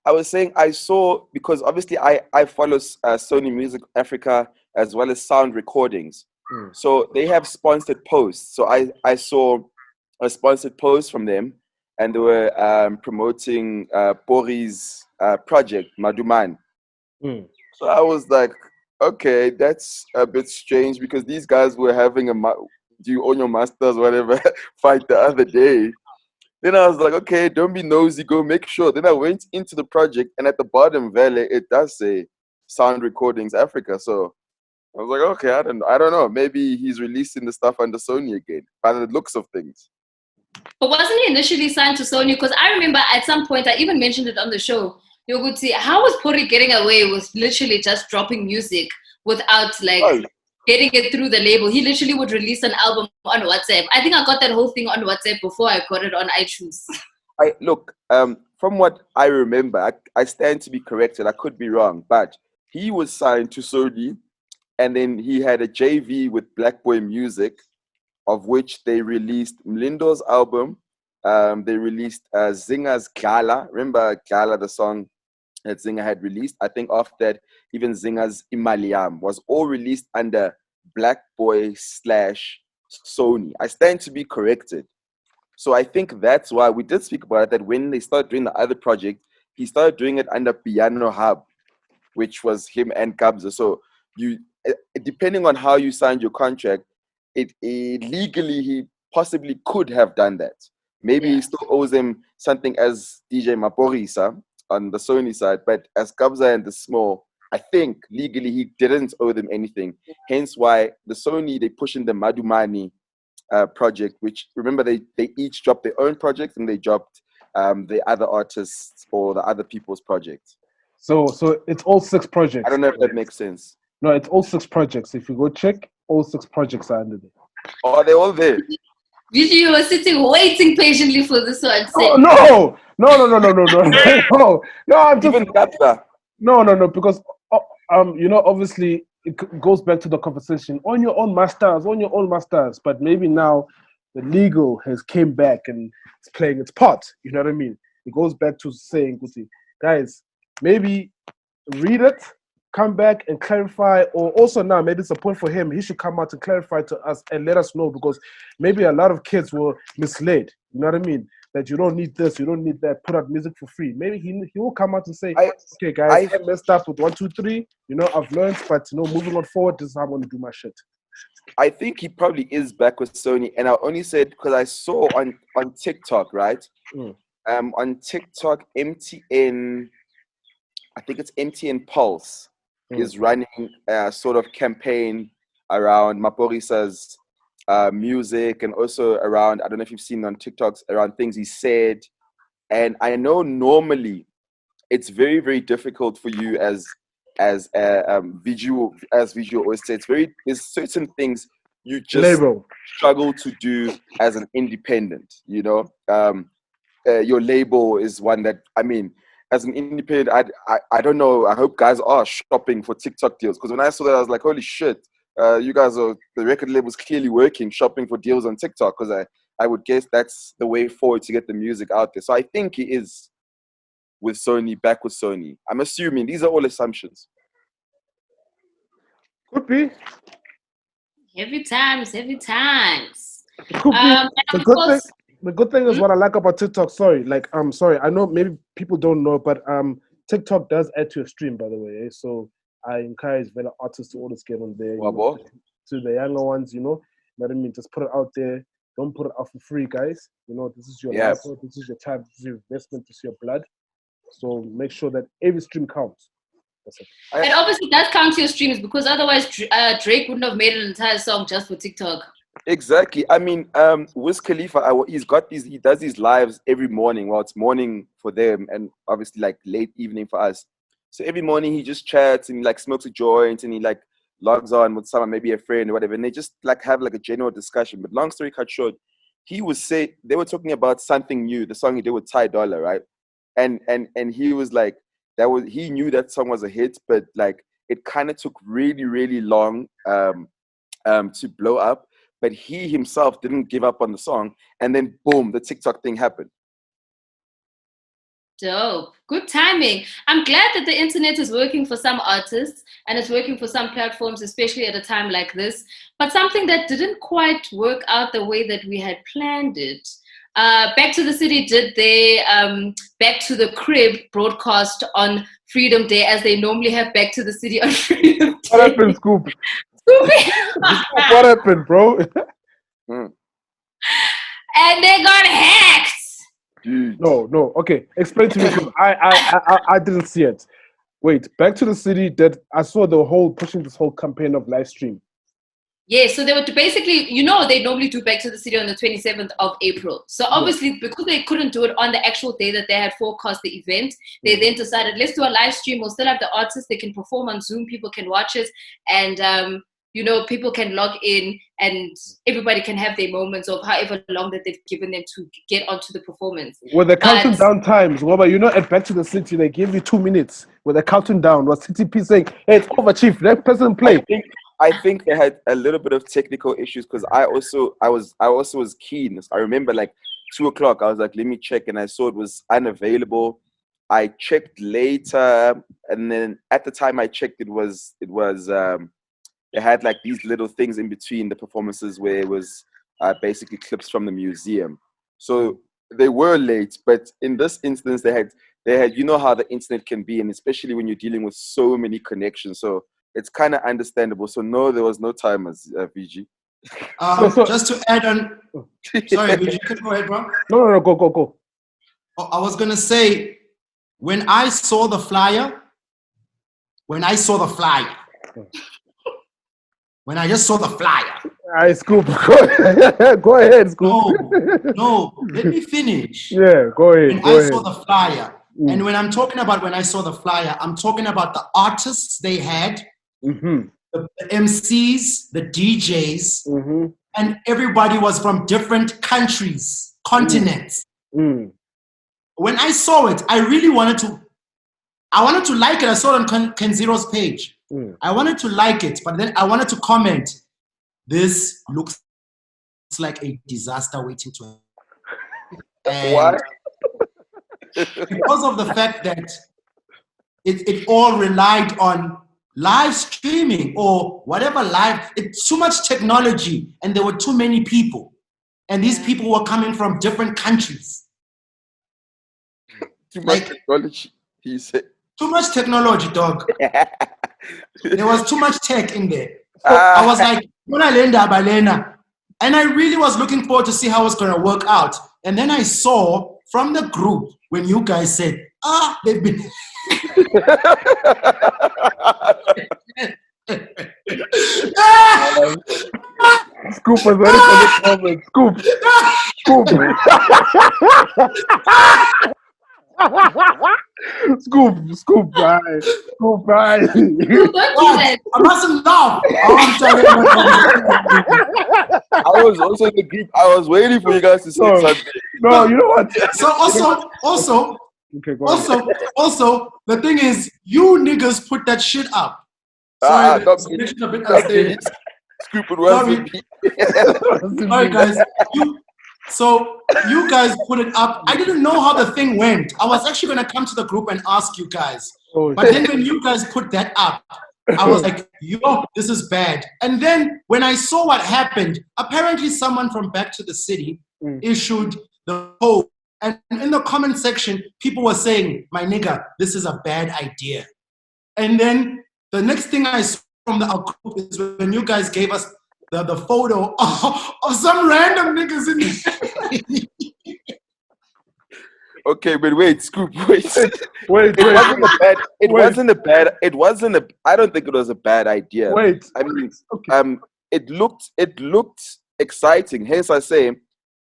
I was saying I saw, because obviously I follow Sony Music Africa as well as Sound Recordings. So they have sponsored posts. So I saw a sponsored post from them, and they were promoting Pori's project, Maduman. So I was like, okay, that's a bit strange because these guys were having do you own your masters, whatever, fight the other day. Then I was like, okay, don't be nosy, go make sure. Then I went into the project, and at the bottom, Valley, it does say Sound Recordings Africa. So I was like, okay, I don't know. Maybe he's releasing the stuff under Sony again, by the looks of things. But wasn't he initially signed to Sony? Because I remember at some point, I even mentioned it on the show, you could see, how was Pori getting away with literally just dropping music without getting it through the label? He literally would release an album on WhatsApp. I think I got that whole thing on WhatsApp before I got it on iTunes. Look, from what I remember, I stand to be corrected. I could be wrong, but he was signed to Sony, and then he had a JV with Black Boy Music, of which they released Mlindo's album. They released Zinga's Gala. Remember Gala, the song that Zinga had released? I think after that, even Zinga's Imaliam was all released under Black Boy / Sony. I stand to be corrected. So I think that's why we did speak about it, that when they started doing the other project, he started doing it under Piano Hub, which was him and Kabza. So depending on how you signed your contract, it legally he possibly could have done that. Maybe he still owes him something as DJ Maporisa on the Sony side, but as Kabza and the Small, I think legally he didn't owe them anything. Hence why the Sony, they pushing the Madumani project, which remember they each dropped their own project, and they dropped the other artists or the other people's projects. So it's all 6 projects. I don't know if that makes sense. No, it's all 6 projects. If you go check, all 6 projects are under there. Oh, are they all there? You were sitting waiting patiently for this one. Oh, no, I'm just even Kabza. No, because obviously it goes back to the conversation on your own masters, but maybe now the legal has came back and it's playing its part. You know what I mean? It goes back to saying, guys, maybe read it, come back and clarify, or also now maybe it's a point for him. He should come out and clarify to us and let us know, because maybe a lot of kids were misled. You know what I mean? That you don't need this, you don't need that. Put out music for free. Maybe he will come out and say, okay, guys, I messed up with 1, 2, 3. I've learned, but moving on forward, this is how I'm going to do my shit. I think he probably is back with Sony, and I only said because I saw on TikTok, right? On TikTok, MTN, I think it's MTN Pulse, is running a sort of campaign around Maporisa's music, and also around, I don't know if you've seen on TikToks, around things he said. And I know normally it's very, very difficult for you as visual always says, there's certain things you just struggle to do as an independent. Your label is one that, as an independent, I don't know. I hope guys are shopping for TikTok deals, because when I saw that, I was like, holy shit, you guys are, the record label's clearly working, shopping for deals on TikTok, because I would guess that's the way forward to get the music out there. So I think he is with Sony, back with Sony. I'm assuming. These are all assumptions. Could be. Every times. Could be. The good thing is what I like about TikTok. Sorry, I know maybe people don't know, but TikTok does add to your stream, by the way. So I encourage better artists to always get on there. To the younger ones, you know what I mean. Just put it out there. Don't put it out for free, guys. You know, this is your life, this is your time, this is your investment, this is your blood. So make sure that every stream counts. That's it. And obviously that counts your streams, because otherwise Drake wouldn't have made an entire song just for TikTok. Exactly. I mean, Wiz Khalifa, he does these lives every morning. Well, it's morning for them, and obviously like late evening for us. So every morning he just chats and he like smokes a joint and he like logs on with someone, maybe a friend or whatever, and they just like have like a general discussion. But long story cut short, they were talking about Something New, the song he did with Ty Dolla, right? And he was like, he knew that song was a hit, but like it kind of took really, really long to blow up. But he himself didn't give up on the song, and then boom, the TikTok thing happened. Dope. Good timing. I'm glad that the internet is working for some artists and it's working for some platforms, especially at a time like this. But something that didn't quite work out the way that we had planned it. Back to the City did their Back to the Crib broadcast on Freedom Day, as they normally have Back to the City on Freedom Day. What happened, Scoop? What happened, bro? And they got hacked. Dude. No. Okay, explain to me, because I didn't see it. Wait, Back to the City. I saw the whole pushing this whole campaign of live stream. Yeah, so they were basically, they normally do Back to the City on the 27th of April. So obviously, because they couldn't do it on the actual day that they had forecast the event, they then decided, let's do a live stream. We'll still have the artists. They can perform on Zoom. People can watch it. And, people can log in and everybody can have their moments of however long that they've given them to get onto the performance. With the counting down times, at Back to the City, they give you 2 minutes with the counting down. Was CTP saying, hey, it's over, Chief, let person play. I think they had a little bit of technical issues, because I also was keen. I remember like 2:00, I was like, let me check, and I saw it was unavailable. I checked later, and then at the time I checked, it was they had like these little things in between the performances where it was basically clips from the museum. So they were late, but in this instance they had how the internet can be, and especially when you're dealing with so many connections. So it's kind of understandable. So no, there was no timers, VG. Just to add on, sorry, VG, you can go ahead, bro. No, go. I was gonna say, when I saw the flyer, when I just saw the flyer. All right, Scoop. Go ahead, Scoop. No, let me finish. Yeah, go ahead. When I saw the flyer, and when I'm talking about when I saw the flyer, I'm talking about the artists they had, the MCs, the DJs, and everybody was from different countries, continents. When I saw it, I really wanted to like it. I saw it on Ken Zero's page. I wanted to like it, but then I wanted to comment, this looks like a disaster waiting to happen. Why? Because of the fact that it all relied on live streaming or whatever it's too much technology, and there were too many people. And these people were coming from different countries. Too much technology, he said. Too much technology, dog. There was too much tech in there. So I was like, and I really was looking forward to see how it's going to work out. And then I saw from the group when you guys said, they've been... Scoop was ready for this moment. Scoop. Scoop, right. I mustn't laugh. I was also in the group. I was waiting for you guys to say something. No, you know what? So also, Okay, go ahead. Also, the thing is, you niggas put that shit up. Sorry, don't the be- connection a bit don't be- unstable. Scoop, it wasn't me. Alright, guys. So you guys put it up. I didn't know how the thing went. I was actually going to come to the group and ask you guys. Oh, But then when you guys put that up, I was like, yo, this is bad. And then when I saw what happened, apparently someone from Back to the City issued the code. And in the comment section, people were saying, my nigga, this is a bad idea. And then the next thing I saw from our group is when you guys gave us the photo of some random niggas in the Okay, but wait, Scoop, wait. wait. It wasn't a. I don't think it was a bad idea. Wait. I mean, Okay. it looked exciting. Hence, I say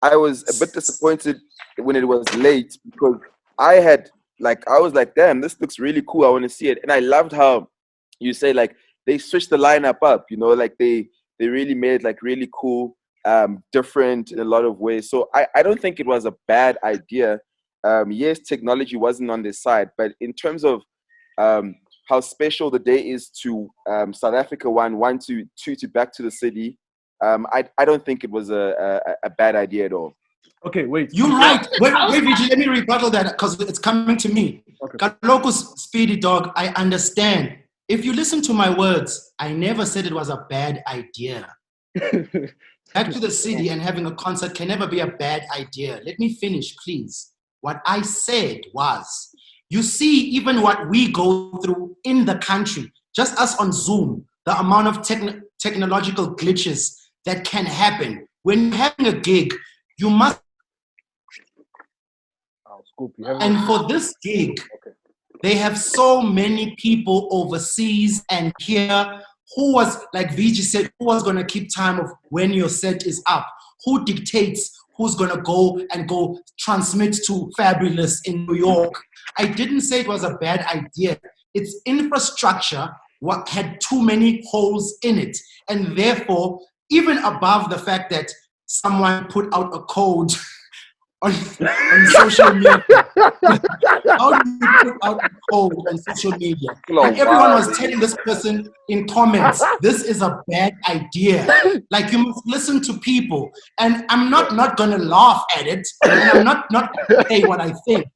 I was a bit disappointed when it was late because I was like, damn, this looks really cool. I want to see it, and I loved how you say like they switched the lineup up. You know, like they really made it like really cool, different in a lot of ways. So I don't think it was a bad idea. Yes, technology wasn't on their side, but in terms of how special the day is to South Africa, one to Back to the City, I don't think it was a bad idea at all. Okay, wait. You're right. Wait, Vigil, let me rebuttal that because it's coming to me. Okay. Kalokus, Speedy Dog, I understand. If you listen to my words, I never said it was a bad idea. Back to the City and having a concert can never be a bad idea. Let me finish, please. What I said was, you see, even what we go through in the country, just us on Zoom, the amount of technological glitches that can happen. When you're having a gig, you must. And for this gig, they have so many people overseas and here who was, like Viji said, who was going to keep time of when your set is up? Who dictates who's going to go transmit to Fabulous in New York? I didn't say it was a bad idea. Its infrastructure had too many holes in it. And therefore, even above the fact that someone put out a code on social media. How do you put out a code on social media? And everyone was telling this person in comments, this is a bad idea. Like, you must listen to people. And I'm not going to laugh at it. And I'm not going to say what I think.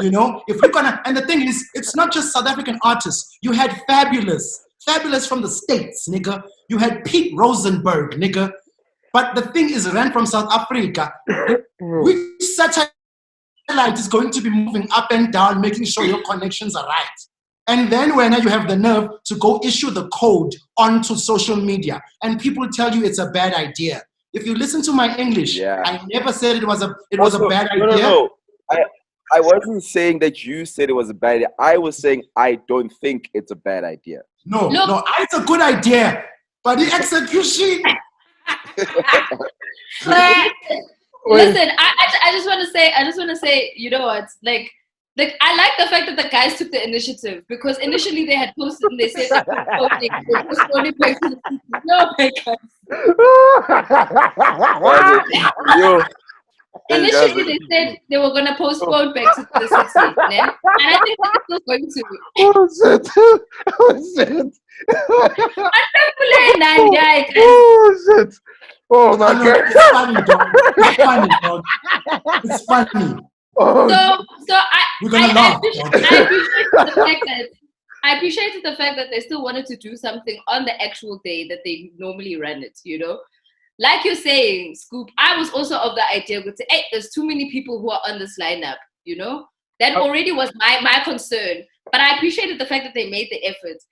You know, if you're going to, and the thing is, it's not just South African artists. You had Fabulous from the States, nigga. You had Pete Rosenberg, nigga. But the thing is, ran from South Africa. Which satellite is going to be moving up and down, making sure your connections are right. And then when you have the nerve to go issue the code onto social media, and people tell you it's a bad idea. If you listen to my English, I never said it was a bad idea. No. I wasn't saying that you said it was a bad idea. I was saying I don't think it's a bad idea. No, it's a good idea, but the execution. Listen, I just want to say, you know what? Like I like the fact that the guys took the initiative because initially they had posted and they said they were postponing back to the city. No, my God. Initially, they said they were going to postpone back to the city, and I think they're still going to. Oh shit! Oh my God! It's funny, dog. It's funny. Oh, So I appreciated the fact that they still wanted to do something on the actual day that they normally run it. You know. Like you're saying, Scoop, I was also of the idea to say, hey, there's too many people who are on this lineup, you know? That already was my concern. But I appreciated the fact that they made the effort.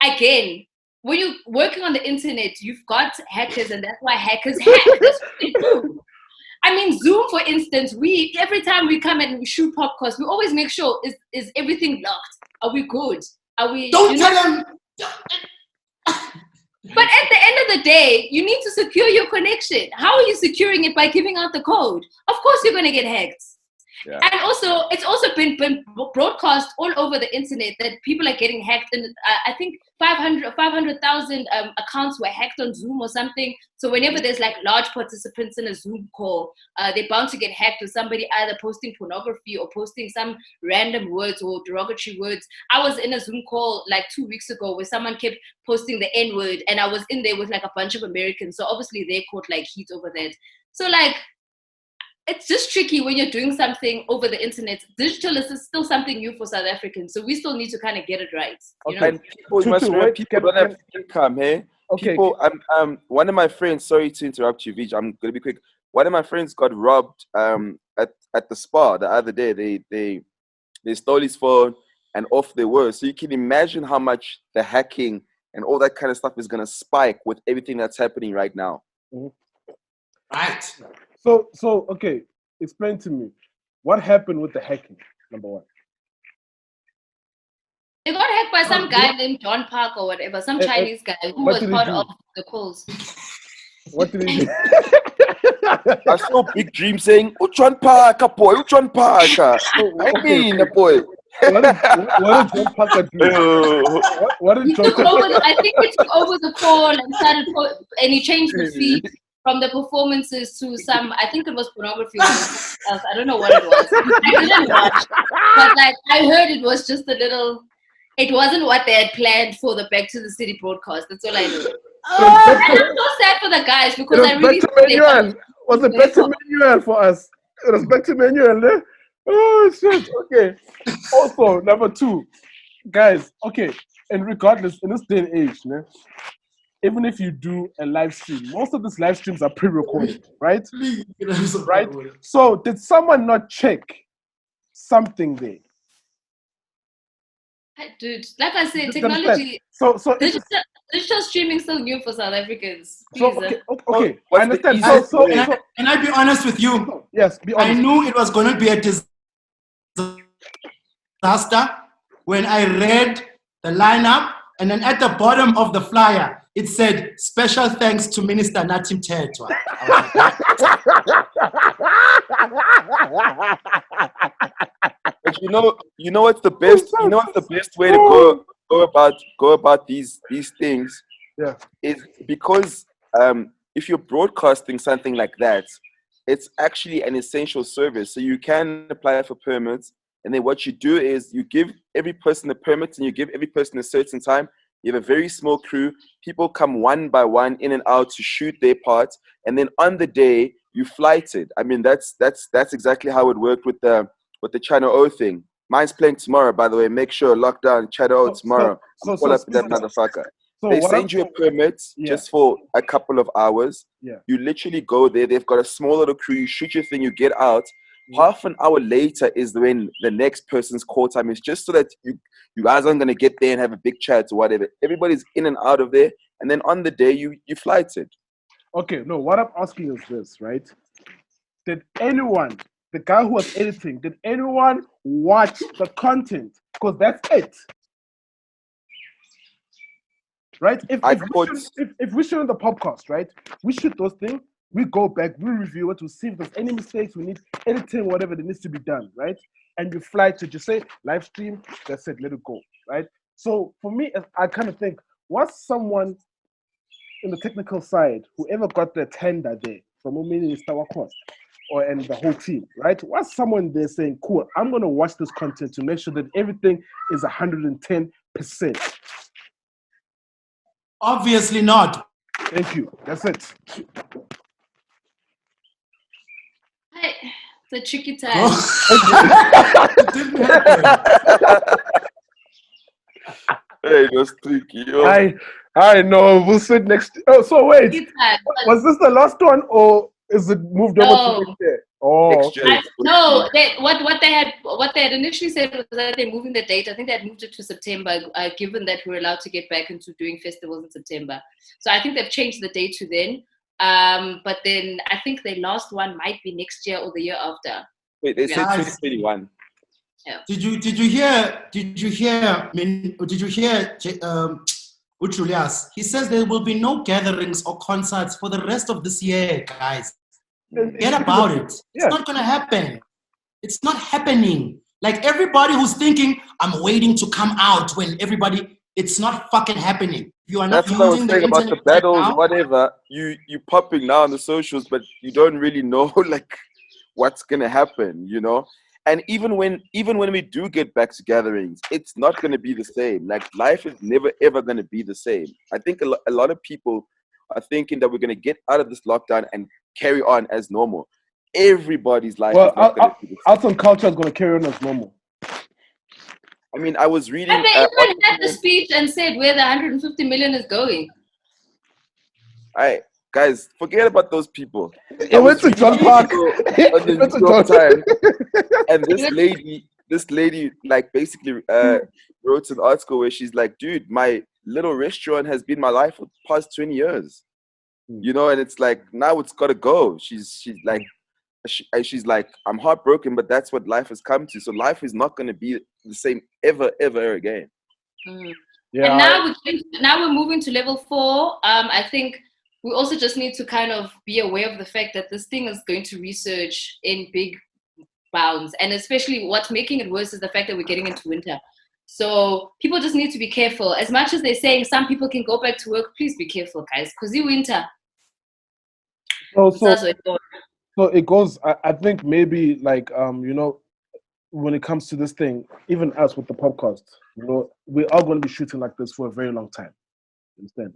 Again, when you're working on the internet, you've got hackers, and that's why hackers hack. That's what they do. I mean, Zoom, for instance, every time we come and we shoot POPcast, we always make sure, is everything locked? Are we good? Are we... Don't tell them... But at the end of the day, you need to secure your connection. How are you securing it? By giving out the code? Of course you're going to get hacked. Yeah. And also, it's also been broadcast all over the internet that people are getting hacked. And I think 500,000 accounts were hacked on Zoom or something. So whenever there's like large participants in a Zoom call, they're bound to get hacked with somebody either posting pornography or posting some random words or derogatory words. I was in a Zoom call like 2 weeks ago where someone kept posting the N-word, and I was in there with like a bunch of Americans. So obviously they caught like heat over that. So like, it's just tricky when you're doing something over the internet. Digital is still something new for South Africans, so we still need to kind of get it right. You know? And people, you must remember, people don't have income, hey? Okay. People, one of my friends, sorry to interrupt you, Vij, I'm going to be quick. One of my friends got robbed at the spa the other day. They stole his phone and off they were. So you can imagine how much the hacking and all that kind of stuff is going to spike with everything that's happening right now. Mm-hmm. Right. So okay, explain to me what happened with the hacking. Number one, they got hacked by some guy named John Park or whatever, some Chinese guy who was part of the calls. What did he do? I saw Big Dream saying, "Uchon Park, boy, Uchon Park." I mean, boy. What did John Parker do? What did John Parker? I think he took over the call and and he changed the feed from the performances to some, I think it was pornography or something else. I don't know what it was. I didn't watch. But like, I heard it was just a little, it wasn't what they had planned for the Back to the City broadcast. That's all I know. And I'm so sad for the guys because I really was it back to Manuel for us? It was back to Manuel, eh? Oh shit, okay. Also, number two, guys, okay, and regardless, in this day and age, né, even if you do a live stream, most of these live streams are pre-recorded, right? Right? So did someone not check something there? Dude, like I said, technology, so digital streaming is still new for South Africans. So, okay, I understand. Can I be honest with you? Yes, be honest. I knew it was going to be a disaster when I read the lineup, and then at the bottom of the flyer, it said, "Special thanks to Minister Natim Tetwa." But you know what's the best? You know what's the best way to go about these things? Yeah, is because if you're broadcasting something like that, it's actually an essential service. So you can apply for permits, and then what you do is you give every person a permit, and you give every person a certain time. You have a very small crew. People come one by one in and out to shoot their part, and then on the day you flight it. I mean, that's exactly how it worked with the Channel O thing. Mine's playing tomorrow, by the way. Make sure lockdown Channel O tomorrow. Pull up that motherfucker. So they send you a permit just for a couple of hours. Yeah. You literally go there. They've got a small little crew. You shoot your thing. You get out. Half an hour later is when the next person's call time is, just so that you guys aren't going to get there and have a big chat or whatever. Everybody's in and out of there. And then on the day, you flight it. Okay, no, what I'm asking is this, right? Did anyone, the guy who was editing, did anyone watch the content? Because that's it. Right? If we shoot the podcast, right? We shoot those things. We go back, we review it, we see if there's any mistakes, we need editing, whatever that needs to be done, right? And you fly to just say, live stream, that's it, let it go, right? So for me, I kind of think, was someone in the technical side, whoever got the tender there, from Minister Wakos, and the whole team, right? Was someone there saying, cool, I'm going to watch this content to make sure that everything is 110%? Obviously not. Thank you, that's it. It's a tricky time. It didn't happen. Hey, it was tricky. I know. We'll sit next. Oh, so wait. Was this the last one, or is it moved over to next year? Oh, no. What they had initially said was that they're moving the date. I think they had moved it to September, given that we're allowed to get back into doing festivals in September. So I think they've changed the date to then. But then I think the last one might be next year or the year after. Wait, they said 2021. Yeah. Did you hear Julius? He says there will be no gatherings or concerts for the rest of this year, guys. Forget about it. It's not going to happen. It's not happening. Like everybody who's thinking, I'm waiting to come out when everybody, it's not fucking happening. You are not That's what I was using the saying about internet the right battles, now. whatever. You popping now on the socials, but you don't really know like what's gonna happen, you know. And even when we do get back to gatherings, it's not gonna be the same. Like life is never ever gonna be the same. I think a lot of people are thinking that we're gonna get out of this lockdown and carry on as normal. Everybody's life is not gonna be the same. Arts and culture is going to carry on as normal. I mean, I was And reading. they even had the speech and said where the 150 million is going. Guys, forget about those people. It went to John Park. On the New York Times, and this lady, like basically wrote an article where she's like, "Dude, my little restaurant has been my life for the past 20 years, you know, and it's like now it's got to go." She's like, I'm heartbroken, but that's what life has come to. So life is not going to be the same ever again. Yeah. And now we're moving to level 4. I think we also just need to kind of be aware of the fact that this thing is going to resurge in big bounds. And especially what's making it worse is the fact that we're getting into winter. So people just need to be careful. As much as they're saying some people can go back to work, please be careful, guys, because it's winter. So it goes, I think maybe like, you know, when it comes to this thing, even us with the podcast, you know, we are going to be shooting like this for a very long time. Understand?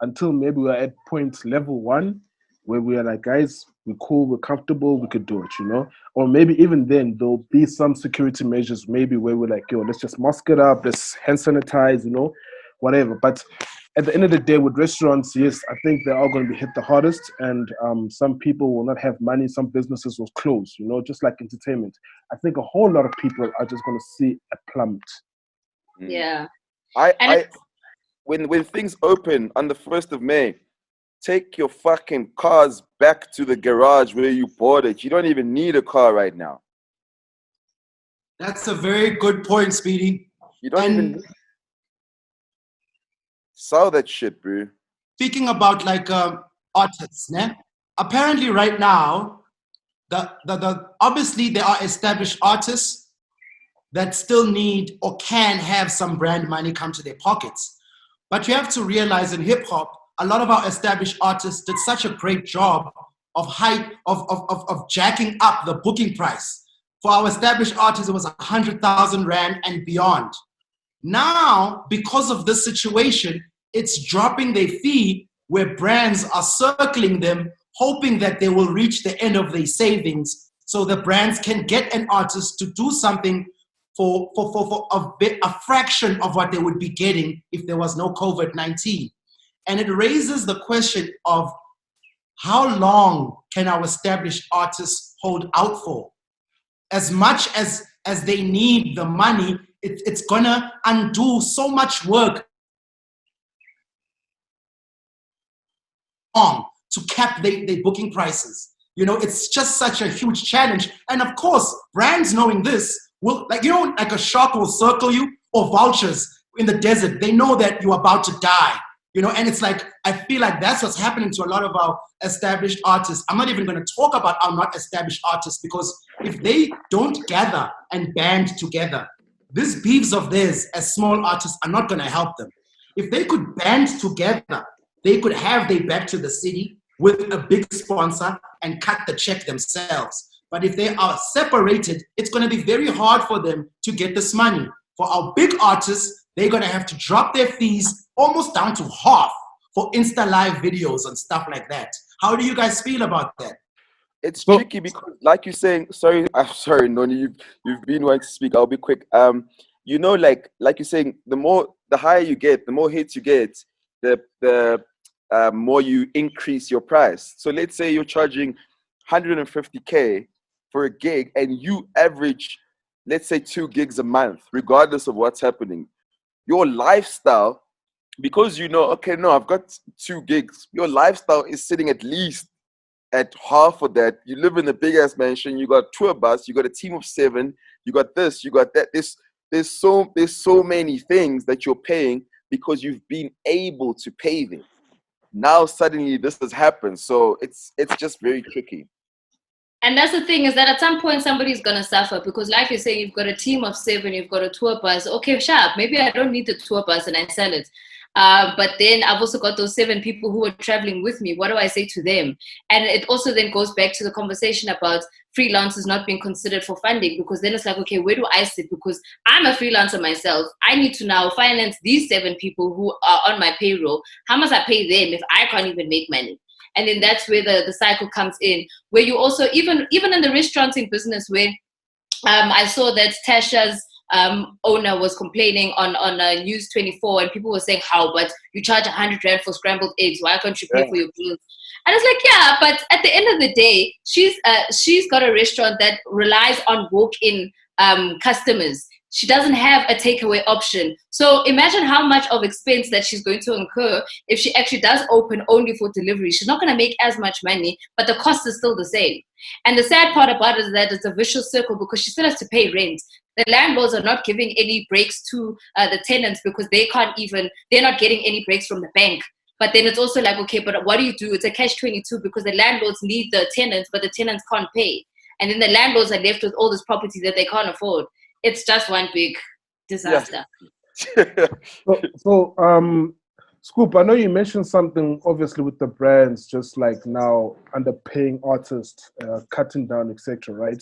Until maybe we're at point level 1 where we are like, guys, we're cool, we're comfortable, we could do it, you know? Or maybe even then there'll be some security measures maybe where we're like, yo, let's just mask it up, let's hand sanitize, you know, whatever. But at the end of the day with restaurants, yes, I think they're all going to be hit the hardest, and some people will not have money, some businesses will close, you know, just like entertainment. I think a whole lot of people are just going to see a plummet. Yeah. When things open on the 1st of May, take your fucking cars back to the garage where you bought it. You don't even need a car right now. That's a very good point, Speedy. You don't even sell that shit, bro. Speaking about like artists, né? Apparently right now, the obviously there are established artists that still need or can have some brand money come to their pockets. But you have to realize in hip hop, a lot of our established artists did such a great job of jacking up the booking price. For our established artists, it was 100,000 Rand and beyond. Now, because of this situation, it's dropping their fee where brands are circling them, hoping that they will reach the end of their savings so the brands can get an artist to do something for a fraction of what they would be getting if there was no COVID-19. And it raises the question of how long can our established artists hold out for? As much as they need the money, it's gonna undo so much work to cap their booking prices. You know, it's just such a huge challenge. And of course, brands knowing this will, like, you know, like a shark will circle you, or vultures in the desert. They know that you're about to die, you know, and it's like, I feel like that's what's happening to a lot of our established artists. I'm not even going to talk about our not established artists, because if they don't gather and band together, these beefs of theirs as small artists are not going to help them. If they could band together, they could have their back to the city with a big sponsor and cut the check themselves. But if they are separated, it's going to be very hard for them to get this money. For our big artists, they're going to have to drop their fees almost down to half for Insta Live videos and stuff like that. How do you guys feel about that? It's tricky because, like you're saying, I'm sorry, Noni, you've been wanting to speak. I'll be quick. You know, like you're saying, the higher you get, the more hits you get, the more you increase your price. So let's say you're charging 150K for a gig and you average, let's say 2 gigs a month, regardless of what's happening. Your lifestyle, because you know, okay, no, I've got 2 gigs, your lifestyle is sitting at least at half of that. You live in a big ass mansion, you got tour bus, you got a team of 7, you got this, you got that. There's so many things that you're paying because you've been able to pay them. Now suddenly this has happened, so it's just very tricky. And that's the thing, is that at some point somebody's gonna suffer, because like you're saying, you've got a team of 7, you've got a tour bus. Okay, sharp. Maybe I don't need the tour bus and I sell it. But then I've also got those 7 people who are traveling with me. What do I say to them? And it also then goes back to the conversation about freelancers not being considered for funding, because then it's like, okay, where do I sit? Because I'm a freelancer myself. I need to now finance these 7 people who are on my payroll. How must I pay them if I can't even make money? And then that's where the cycle comes in, where you also, even in the restauranting business, where I saw that Tasha's owner was complaining on News 24, and people were saying, how, but you charge 100 Rand for scrambled eggs, why can't you pay for your bills? And it's like, yeah, but at the end of the day, she's got a restaurant that relies on walk-in customers. She doesn't have a takeaway option. So imagine how much of expense that she's going to incur if she actually does open only for delivery. She's not going to make as much money, but the cost is still the same. And the sad part about it is that it's a vicious circle, because she still has to pay rent. The landlords are not giving any breaks to the tenants, because they're not getting any breaks from the bank. But then it's also like, okay, but what do you do? It's a catch-22, because the landlords need the tenants, but the tenants can't pay. And then the landlords are left with all this property that they can't afford. It's just one big disaster. Yeah. So, Scoop, I know you mentioned something, obviously, with the brands, just like now underpaying artists, cutting down, etc., right?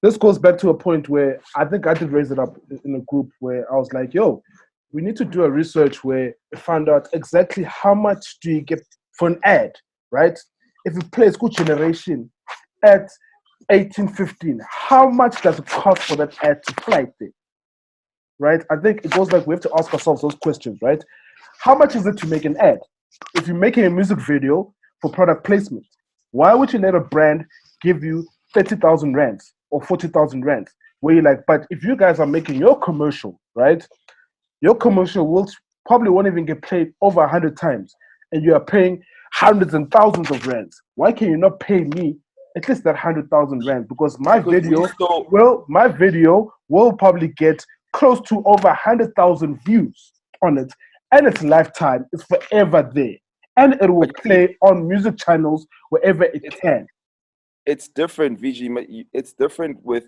This goes back to a point where I think I did raise it up in a group where I was like, yo, we need to do a research where we find out exactly how much do you get for an ad, right? If you play School Generation at 1815, how much does it cost for that ad to fly there, right? I think it goes back, we have to ask ourselves those questions, right? How much is it to make an ad? If you're making a music video for product placement, why would you let a brand give you 30,000 rands or 40,000 rands? Where you're like, but if you guys are making your commercial, right? Your commercial won't even get played over 100 times, and you are paying hundreds and thousands of rands. Why can you not pay me at least that 100,000 rand? Because my video will probably get close to over 100,000 views on it, and it's lifetime. It's forever there, and it will play on music channels wherever it can. It's different, VG. It's different with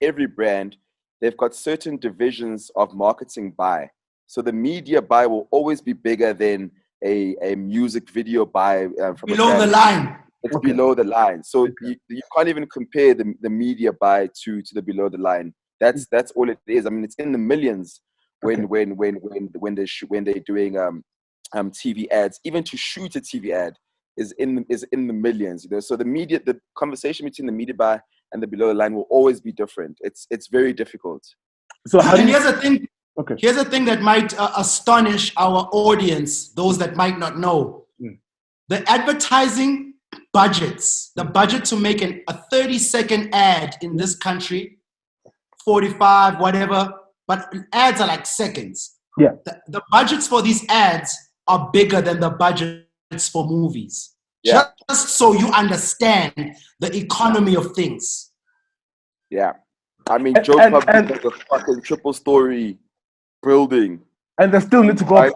every brand. They've got certain divisions of marketing buy. So the media buy will always be bigger than a music video buy. From below the line. It's below the line. So you can't even compare the media buy to the below the line. That's all it is. I mean, it's in the millions when they're doing TV ads. Even to shoot a TV ad is in the millions. So the conversation between the media buy and the below the line will always be different. It's very difficult. So here's the thing. Okay. Here's the thing that might astonish our audience, those that might not know. The advertising budgets, the budget to make a 30-second ad in this country, 45, whatever, but ads are like seconds. Yeah. The budgets for these ads are bigger than the budgets for movies. Yeah. Just so you understand the economy of things. Yeah. I mean, Joe Pub has a fucking triple story building. And they still need to go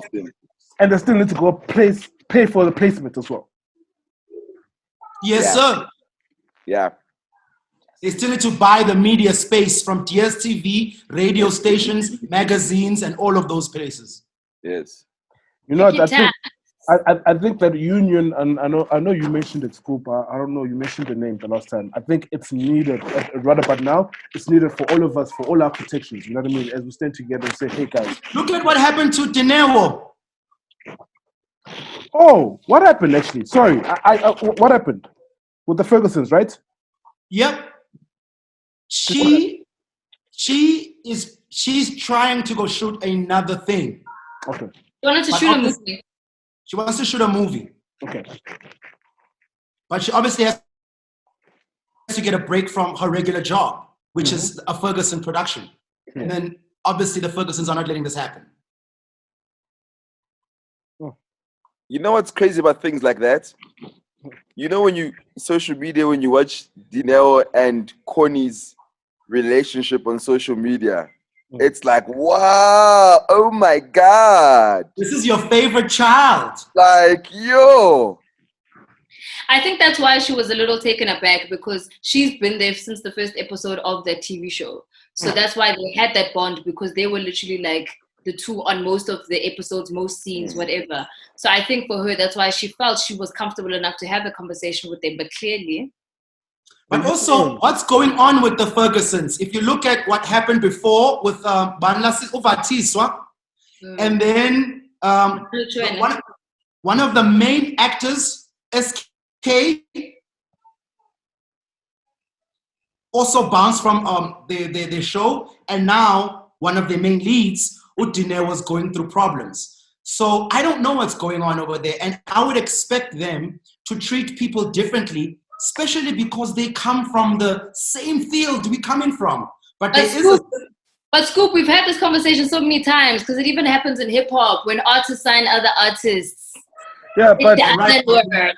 pay for the placement as well. Yes, sir. Yeah. They still need to buy the media space from DSTV, radio stations, magazines, and all of those places. Yes. You know, I think that union, and I know you mentioned it, Scoop. I don't know, you mentioned the name the last time. I think it's needed, right about now, it's needed for all of us, for all our protections. You know what I mean? As we stand together and say, hey, guys. Look at what happened to Dinero. Oh, what happened actually? Sorry, what happened? With the Fergusons, right? Yep. She's trying to go shoot another thing. Okay. She wanted to shoot a movie. She wants to shoot a movie. Okay. But she obviously has to get a break from her regular job, which is a Ferguson production. Yeah. And then obviously the Fergusons are not letting this happen. You know what's crazy about things like that? You know, when social media, when you watch Dineo and Connie's relationship on social media, it's like, wow, oh my God. This is your favorite child. Like, yo. I think that's why she was a little taken aback, because she's been there since the first episode of that TV show. So that's why they had that bond, because they were literally like the two on most of the episodes, most scenes, whatever. So I think for her, that's why she felt she was comfortable enough to have a conversation with them. But clearly... But also, what's going on with the Fergusons? If you look at what happened before with Banlasi Uvatiswa, and then one of the main actors, SK, also bounced from the show, and now one of the main leads, Udine, was going through problems. So I don't know what's going on over there, and I would expect them to treat people differently, especially because they come from the same field we coming from. But Scoop, we've had this conversation so many times, because it even happens in hip hop when artists sign other artists. Yeah, but it doesn't work.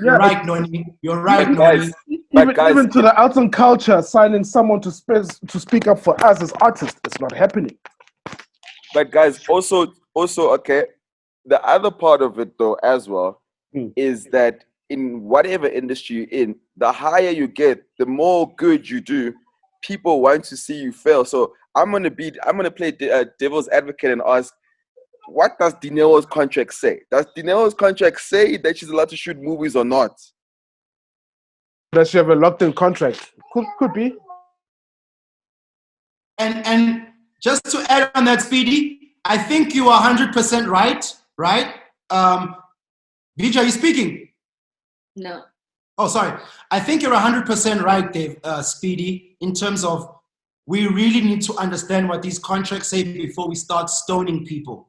You're right, Noni. You're right, Noni. Even to the arts and culture, signing someone to speak up for us as artists, it's not happening. But guys, also, okay, the other part of it though as well is that in whatever industry you're in, the higher you get, the more good you do, people want to see you fail. So I'm gonna play devil's advocate and ask, what does Dineo's contract say? Does Dineo's contract say that she's allowed to shoot movies or not? Does she have a locked-in contract? Could be. And just to add on that, Speedy, I think you are 100% right? Vijay, are you speaking? No. Oh, sorry. I think you're 100% right, Dave, Speedy, in terms of we really need to understand what these contracts say before we start stoning people.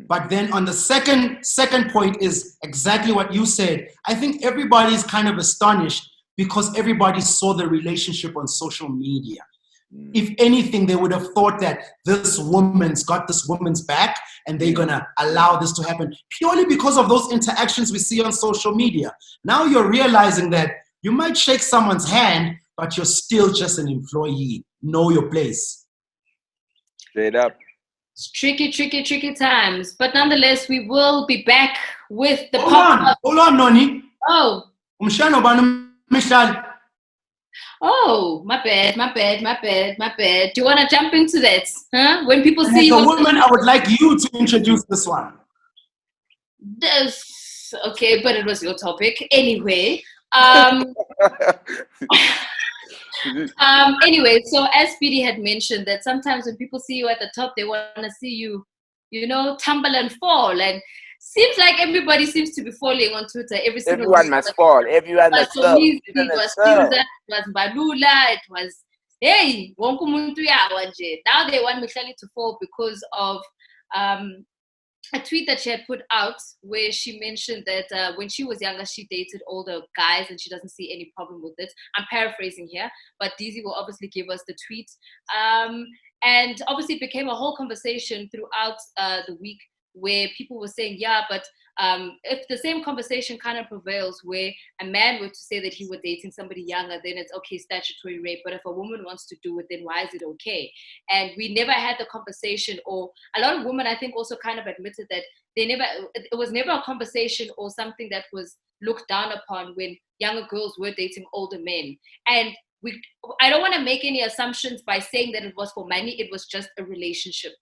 But then on the second point is exactly what you said. I think everybody's kind of astonished because everybody saw the relationship on social media. If anything, they would have thought that this woman's got this woman's back and they're going to allow this to happen purely because of those interactions we see on social media. Now you're realizing that you might shake someone's hand, but you're still just an employee. Know your place. Straight up. It's tricky times. But nonetheless, we will be back with the Hold on, Noni. Oh. Mihlali. Oh, my bad. Do you want to jump into that? Huh? When people see you... As a woman, I would like you to introduce this one. Okay, but it was your topic. Anyway. Anyway, so as Speedy had mentioned, that sometimes when people see you at the top, they want to see you, tumble and fall. And seems like everybody seems to be falling on Twitter. Everyone must fall. Everyone must fall. It was Spinza, it was Balula, it was, hey, wonke umuntu uyawa nje. Now they want Mihlali to fall because of a tweet that she had put out where she mentioned that when she was younger, she dated older guys and she doesn't see any problem with it. I'm paraphrasing here, but DZ will obviously give us the tweet. And obviously it became a whole conversation throughout the week where people were saying, yeah, but if the same conversation kind of prevails where a man were to say that he was dating somebody younger, then it's okay, statutory rape. But if a woman wants to do it, then why is it okay? And we never had the conversation, or a lot of women, I think, also kind of admitted that it was never a conversation or something that was looked down upon when younger girls were dating older men. And I don't want to make any assumptions by saying that it was for money. It was just a relationship.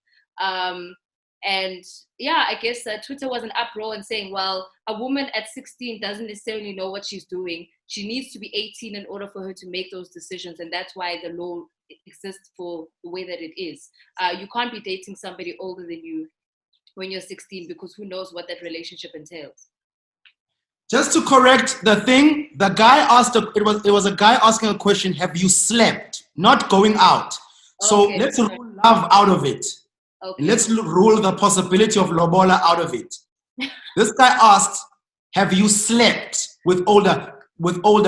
And yeah, I guess Twitter was an uproar and saying, well, a woman at 16 doesn't necessarily know what she's doing. She needs to be 18 in order for her to make those decisions. And that's why the law exists for the way that it is. You can't be dating somebody older than you when you're 16 because who knows what that relationship entails. Just to correct the thing, the guy asked, it was a guy asking a question, have you slept? Not going out. So let's rule love out of it. Okay. Let's rule the possibility of lobola out of it. This guy asked, have you slept with older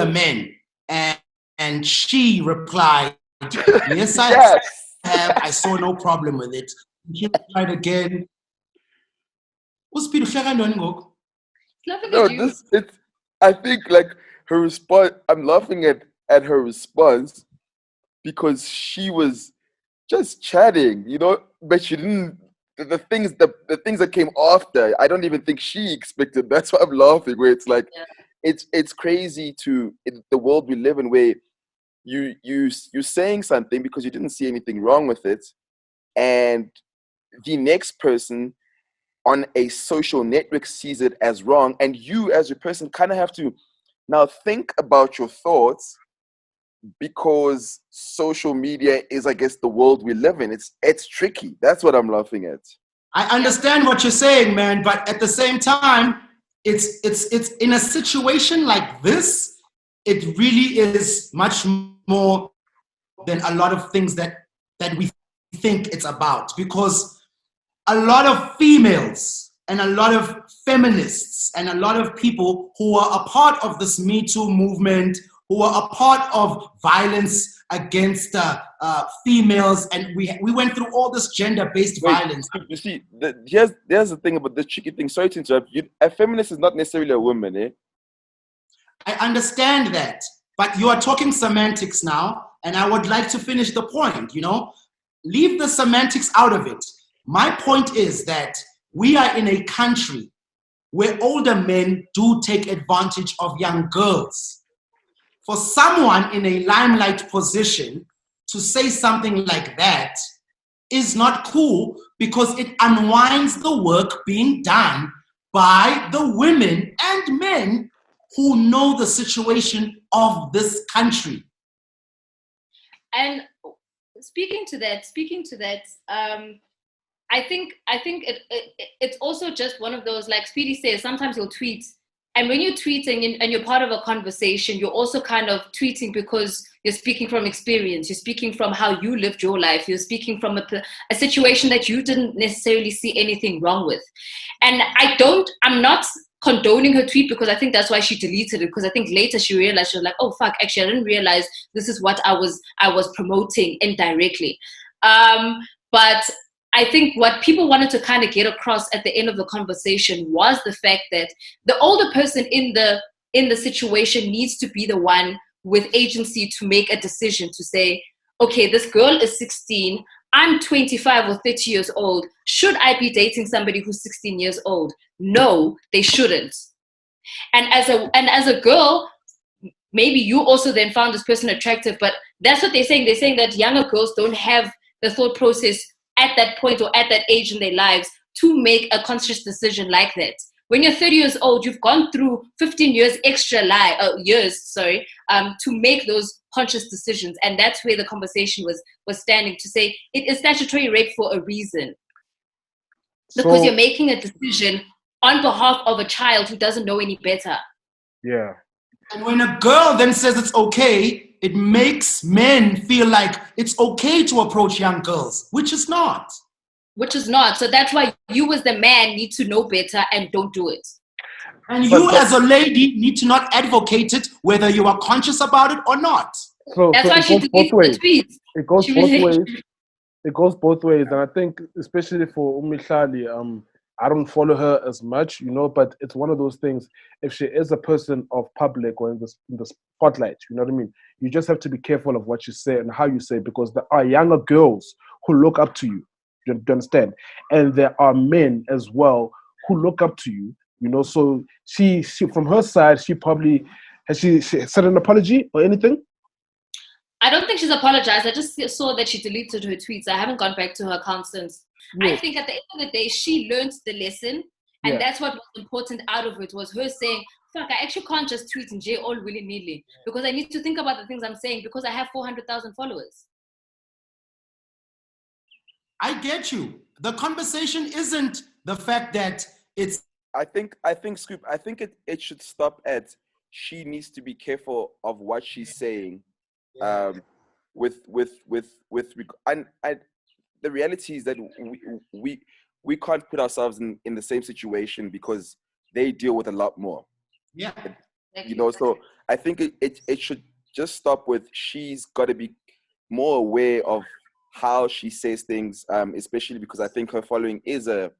men? And she replied, yes, I have. I saw no problem with it. He replied again. I think like her response, I'm laughing at her response because she was just chatting, but she didn't, the things that came after, I don't even think she expected. That's why I'm laughing, where it's like, it's crazy the world we live in, where you're saying something because you didn't see anything wrong with it, and the next person on a social network sees it as wrong, and you as a person kind of have to now think about your thoughts, because social media is, I guess, the world we live in. It's tricky. That's what I'm laughing at. I understand what you're saying, man, but at the same time, it's in a situation like this, it really is much more than a lot of things that we think it's about, because a lot of females and a lot of feminists and a lot of people who are a part of this Me Too movement, who are a part of violence against females, and we went through all this gender-based violence. You see, here's the thing about the tricky thing. Sorry to interrupt. A feminist is not necessarily a woman, eh? I understand that, but you are talking semantics now, and I would like to finish the point, Leave the semantics out of it. My point is that we are in a country where older men do take advantage of young girls. For someone in a limelight position to say something like that is not cool, because it unwinds the work being done by the women and men who know the situation of this country. And speaking to that, I think it's also just one of those, like Speedy says, sometimes you'll tweet, and when you're tweeting and you're part of a conversation, you're also kind of tweeting because you're speaking from experience, you're speaking from how you lived your life, you're speaking from a situation that you didn't necessarily see anything wrong with. And I'm not condoning her tweet, because I think that's why she deleted it, because I think later she realized, she was like, oh fuck, actually I didn't realize this is what I was promoting indirectly. But I think what people wanted to kind of get across at the end of the conversation was the fact that the older person in the situation needs to be the one with agency to make a decision, to say, okay, this girl is 16, I'm 25 or 30 years old. Should I be dating somebody who's 16 years old? No, they shouldn't. And as a girl, maybe you also then found this person attractive, but that's what they're saying. They're saying that younger girls don't have the thought process at that point or at that age in their lives to make a conscious decision like that. When you're 30 years old, you've gone through 15 years to make those conscious decisions. And that's where the conversation was standing, to say it is statutory rape for a reason. Because you're making a decision on behalf of a child who doesn't know any better. Yeah. And when a girl then says it's okay, it makes men feel like it's okay to approach young girls, which is not. So that's why you as the man need to know better and don't do it. And you as a lady need to not advocate it, whether you are conscious about it or not. That's why she deleted the tweets. It goes both ways. It goes both ways. And I think, especially for Mihlali, I don't follow her as much, but it's one of those things. If she is a person of public or in the spotlight, you know what I mean? You just have to be careful of what you say and how you say it, because there are younger girls who look up to you. Do you understand? And there are men as well who look up to you, So she from her side, she probably has she said an apology or anything? I don't think she's apologized. I just saw that she deleted her tweets. I haven't gone back to her account since. Yes. I think at the end of the day, she learned the lesson, and that's what was important out of it, was her saying, fuck, I actually can't just tweet and all willy-nilly, because I need to think about the things I'm saying, because I have 400,000 followers. I get you. The conversation isn't the fact that it's... I think, Scoop, I think it should stop at, she needs to be careful of what she's saying. The reality is that we can't put ourselves in the same situation, because they deal with a lot more. Yeah. So I think it should just stop with, she's got to be more aware of how she says things, especially because I think her following is a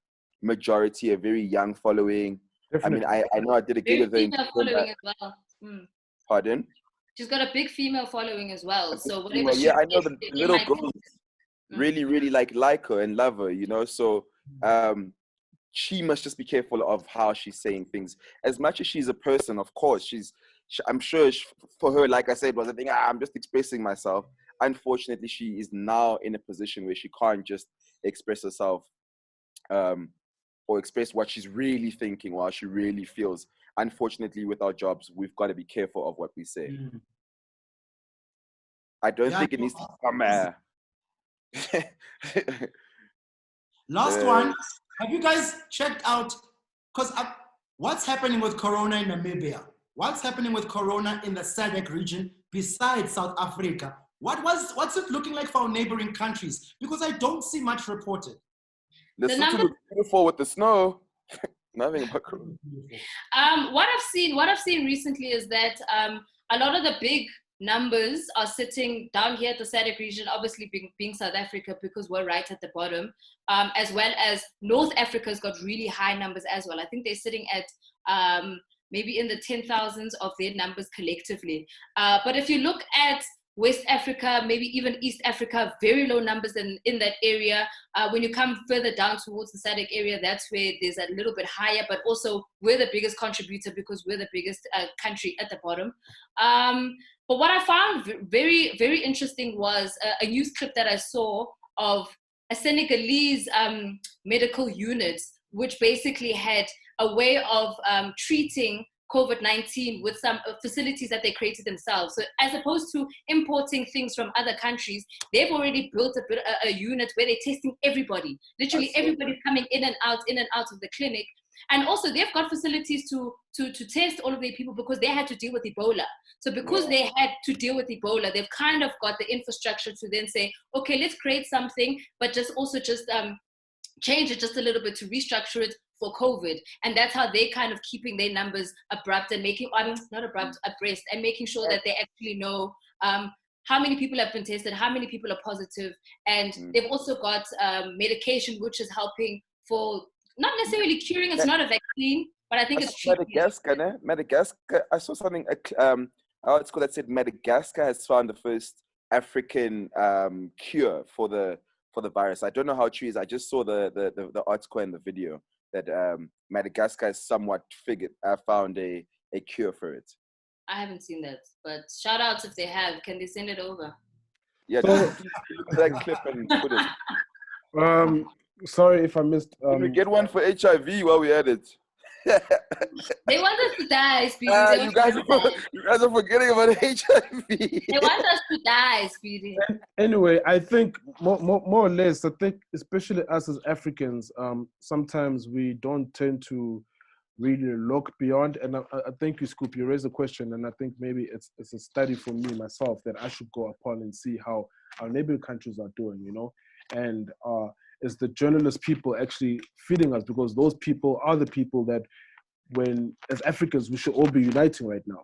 majority, a very young following. Definitely. I mean, I know I did a gig with her. Female following as well. Pardon? She's got a big female following as well. So whatever I know the little girls really, really like her and love her, So she must just be careful of how she's saying things. As much as she's a person, of course, I'm sure for her, like I said, was a thing, I'm just expressing myself. Unfortunately, she is now in a position where she can't just express herself or express what she's really thinking, what she really feels. Unfortunately, with our jobs, we've got to be careful of what we say. I don't think it needs to come. Last one. Have you guys checked out? Because what's happening with Corona in Namibia? What's happening with Corona in the SADC region besides South Africa? What's it looking like for our neighboring countries? Because I don't see much reported. Lesotho looks beautiful with the snow. Nothing about Corona. What I've seen recently is that a lot of the big numbers are sitting down here at the SADC region, obviously being South Africa, because we're right at the bottom, as well as North Africa's got really high numbers as well. I think they're sitting at maybe in the 10,000s of their numbers collectively. But if you look at West Africa, maybe even East Africa, very low numbers in that area. When you come further down towards the SADC area, that's where there's a little bit higher, but also we're the biggest contributor because we're the biggest country at the bottom. But what I found very, very interesting was a news clip that I saw of a Senegalese medical unit, which basically had a way of treating COVID-19 with some facilities that they created themselves. So as opposed to importing things from other countries, they've already built a unit where they're testing everybody. Literally everybody's coming in and out of the clinic. And also they've got facilities to test all of their people because they had to deal with Ebola. So because they had to deal with Ebola, they've kind of got the infrastructure to then say, okay, let's create something, but just change it just a little bit to restructure it for COVID. And that's how they kind of keeping their numbers abreast and making sure that they actually know how many people have been tested, how many people are positive. And they've also got medication, which is helping for not necessarily curing. It's not a vaccine, but I think it's treating. Madagascar, I saw something, an article that said Madagascar has found the first African cure for the virus. I don't know how true it is. I just saw the article and the video that Madagascar has somewhat found a cure for it. I haven't seen that, but shout outs if they have. Can they send it over? Yeah, just look at that clip and put it. Sorry if I missed. Can we get one for HIV while we at it? They want us to die, Speedy. You guys are forgetting about HIV. They want us to die, Speedy. Anyway, I think more or less, I think especially us as Africans, sometimes we don't tend to really look beyond. And I think you, Scoop, you raised a question, and I think maybe it's a study for me myself that I should go upon and see how our neighboring countries are doing, and is the journalist people actually feeding us, because those people are the people that, when as Africans, we should all be uniting right now.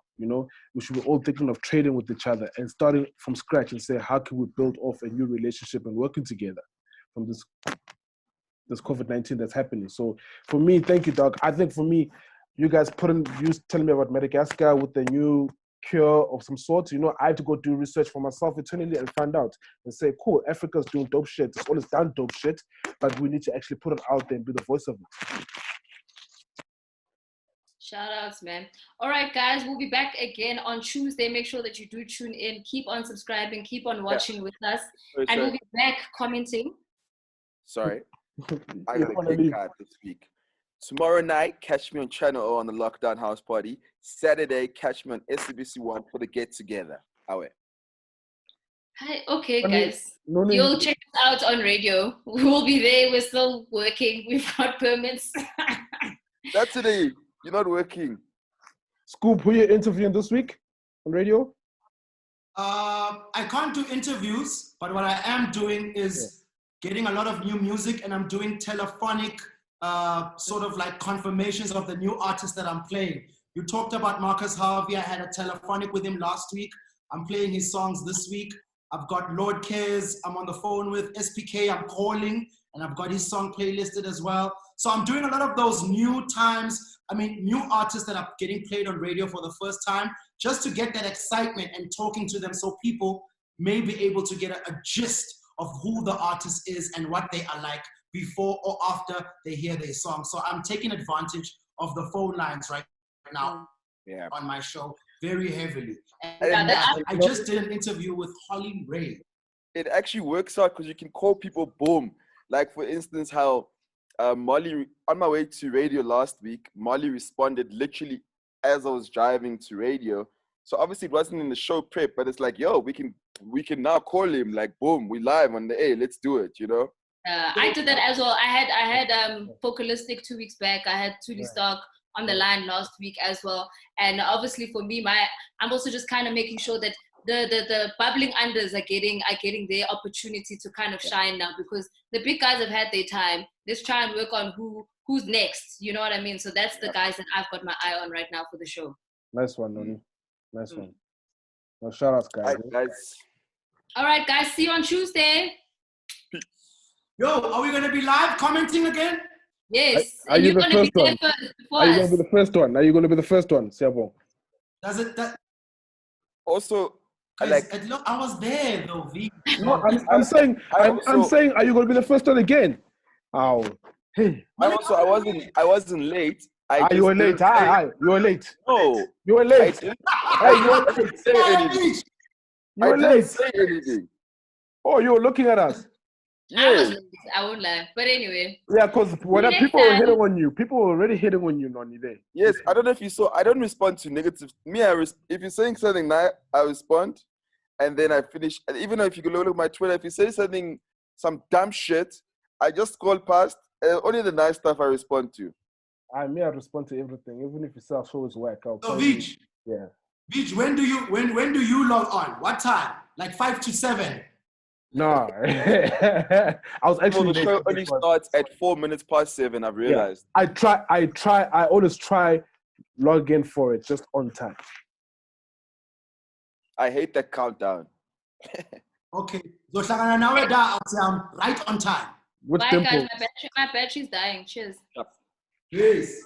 We should be all thinking of trading with each other and starting from scratch and say, how can we build off a new relationship and working together from this COVID-19 that's happening. So for me, thank you, Doc. I think for me, you guys telling me about Madagascar with the new cure of some sort. I have to go do research for myself internally and find out and say, cool, Africa's doing dope shit. It's always done dope shit, but we need to actually put it out there and be the voice of it. Shout outs, man. All right, guys, we'll be back again on Tuesday. Make sure that you do tune in. Keep on subscribing. Keep on watching with us. And we'll be back commenting. Sorry. I got a big card this week. Tomorrow night, catch me on Channel O on the Lockdown House Party. Saturday, catch me on SABC 1 for the Get Together. Away. Hi. Okay, guys. You'll check us out on radio. We'll be there. We're still working. We've got permits. That's today. You're not working. Scoop, who are you interviewing this week on radio? I can't do interviews, but what I am doing is getting a lot of new music, and I'm doing telephonic sort of like confirmations of the new artists that I'm playing. You talked about Marcus Harvey. I had a telephonic with him last week. I'm playing his songs this week. I've got Lord Cares. I'm on the phone with SPK. I'm calling, and I've got his song playlisted as well. So I'm doing a lot of those new artists that are getting played on radio for the first time, just to get that excitement and talking to them, so people may be able to get a gist of who the artist is and what they are like before or after they hear their song. So I'm taking advantage of the phone lines right now on my show very heavily. And I just did an interview with Holly Ray. It actually works out because you can call people boom. Like, for instance, how Molly, on my way to radio last week, Molly responded literally as I was driving to radio. So obviously it wasn't in the show prep, but it's like, yo, we can now call him, like, boom, we live on the air, let's do it, you know? I did that as well. I had Focalistic 2 weeks back. I had Tuli Stock on the line last week as well. And obviously for me, I'm also just kind of making sure that the bubbling unders are getting their opportunity to kind of shine now, because the big guys have had their time. Let's try and work on who's next. You know what I mean? So that's the guys that I've got my eye on right now for the show. Nice one, Noni. Nice one. Well, shout out, guys. All right, guys. See you on Tuesday. Yo, are we gonna be live commenting again? Yes. Are you the first one? Are you gonna be the first one? Are you gonna be the first one, Sjava? Does it? Also, I was there though, V. No, I'm saying, are you gonna be the first one again? Oh, hey. I wasn't late. You were late. You were late. No, you were late. You didn't say anything. You were late. Didn't say anything. Oh, you were looking at us. Yeah. I won't lie. But anyway. Yeah, because when people were hitting on you, people were already hitting on you, Noni. There. Yes, I don't know if you saw. I don't respond to negative. Me, if you're saying something nice, I respond, and then I finish. And even if you go look at my Twitter, if you say some dumb shit, I just scroll past. Only the nice stuff I respond to. I respond to everything, even if you say our show is whack. So Vij, yeah. Vij, when do you log on? What time? Like 5 to 7? No, I was actually. The show only starts at 4 minutes past 7. I've realized. Yeah. I always try log in for it just on time. I hate that countdown. Okay, so right on time. Bye guys, my battery's dying. Cheers. Peace.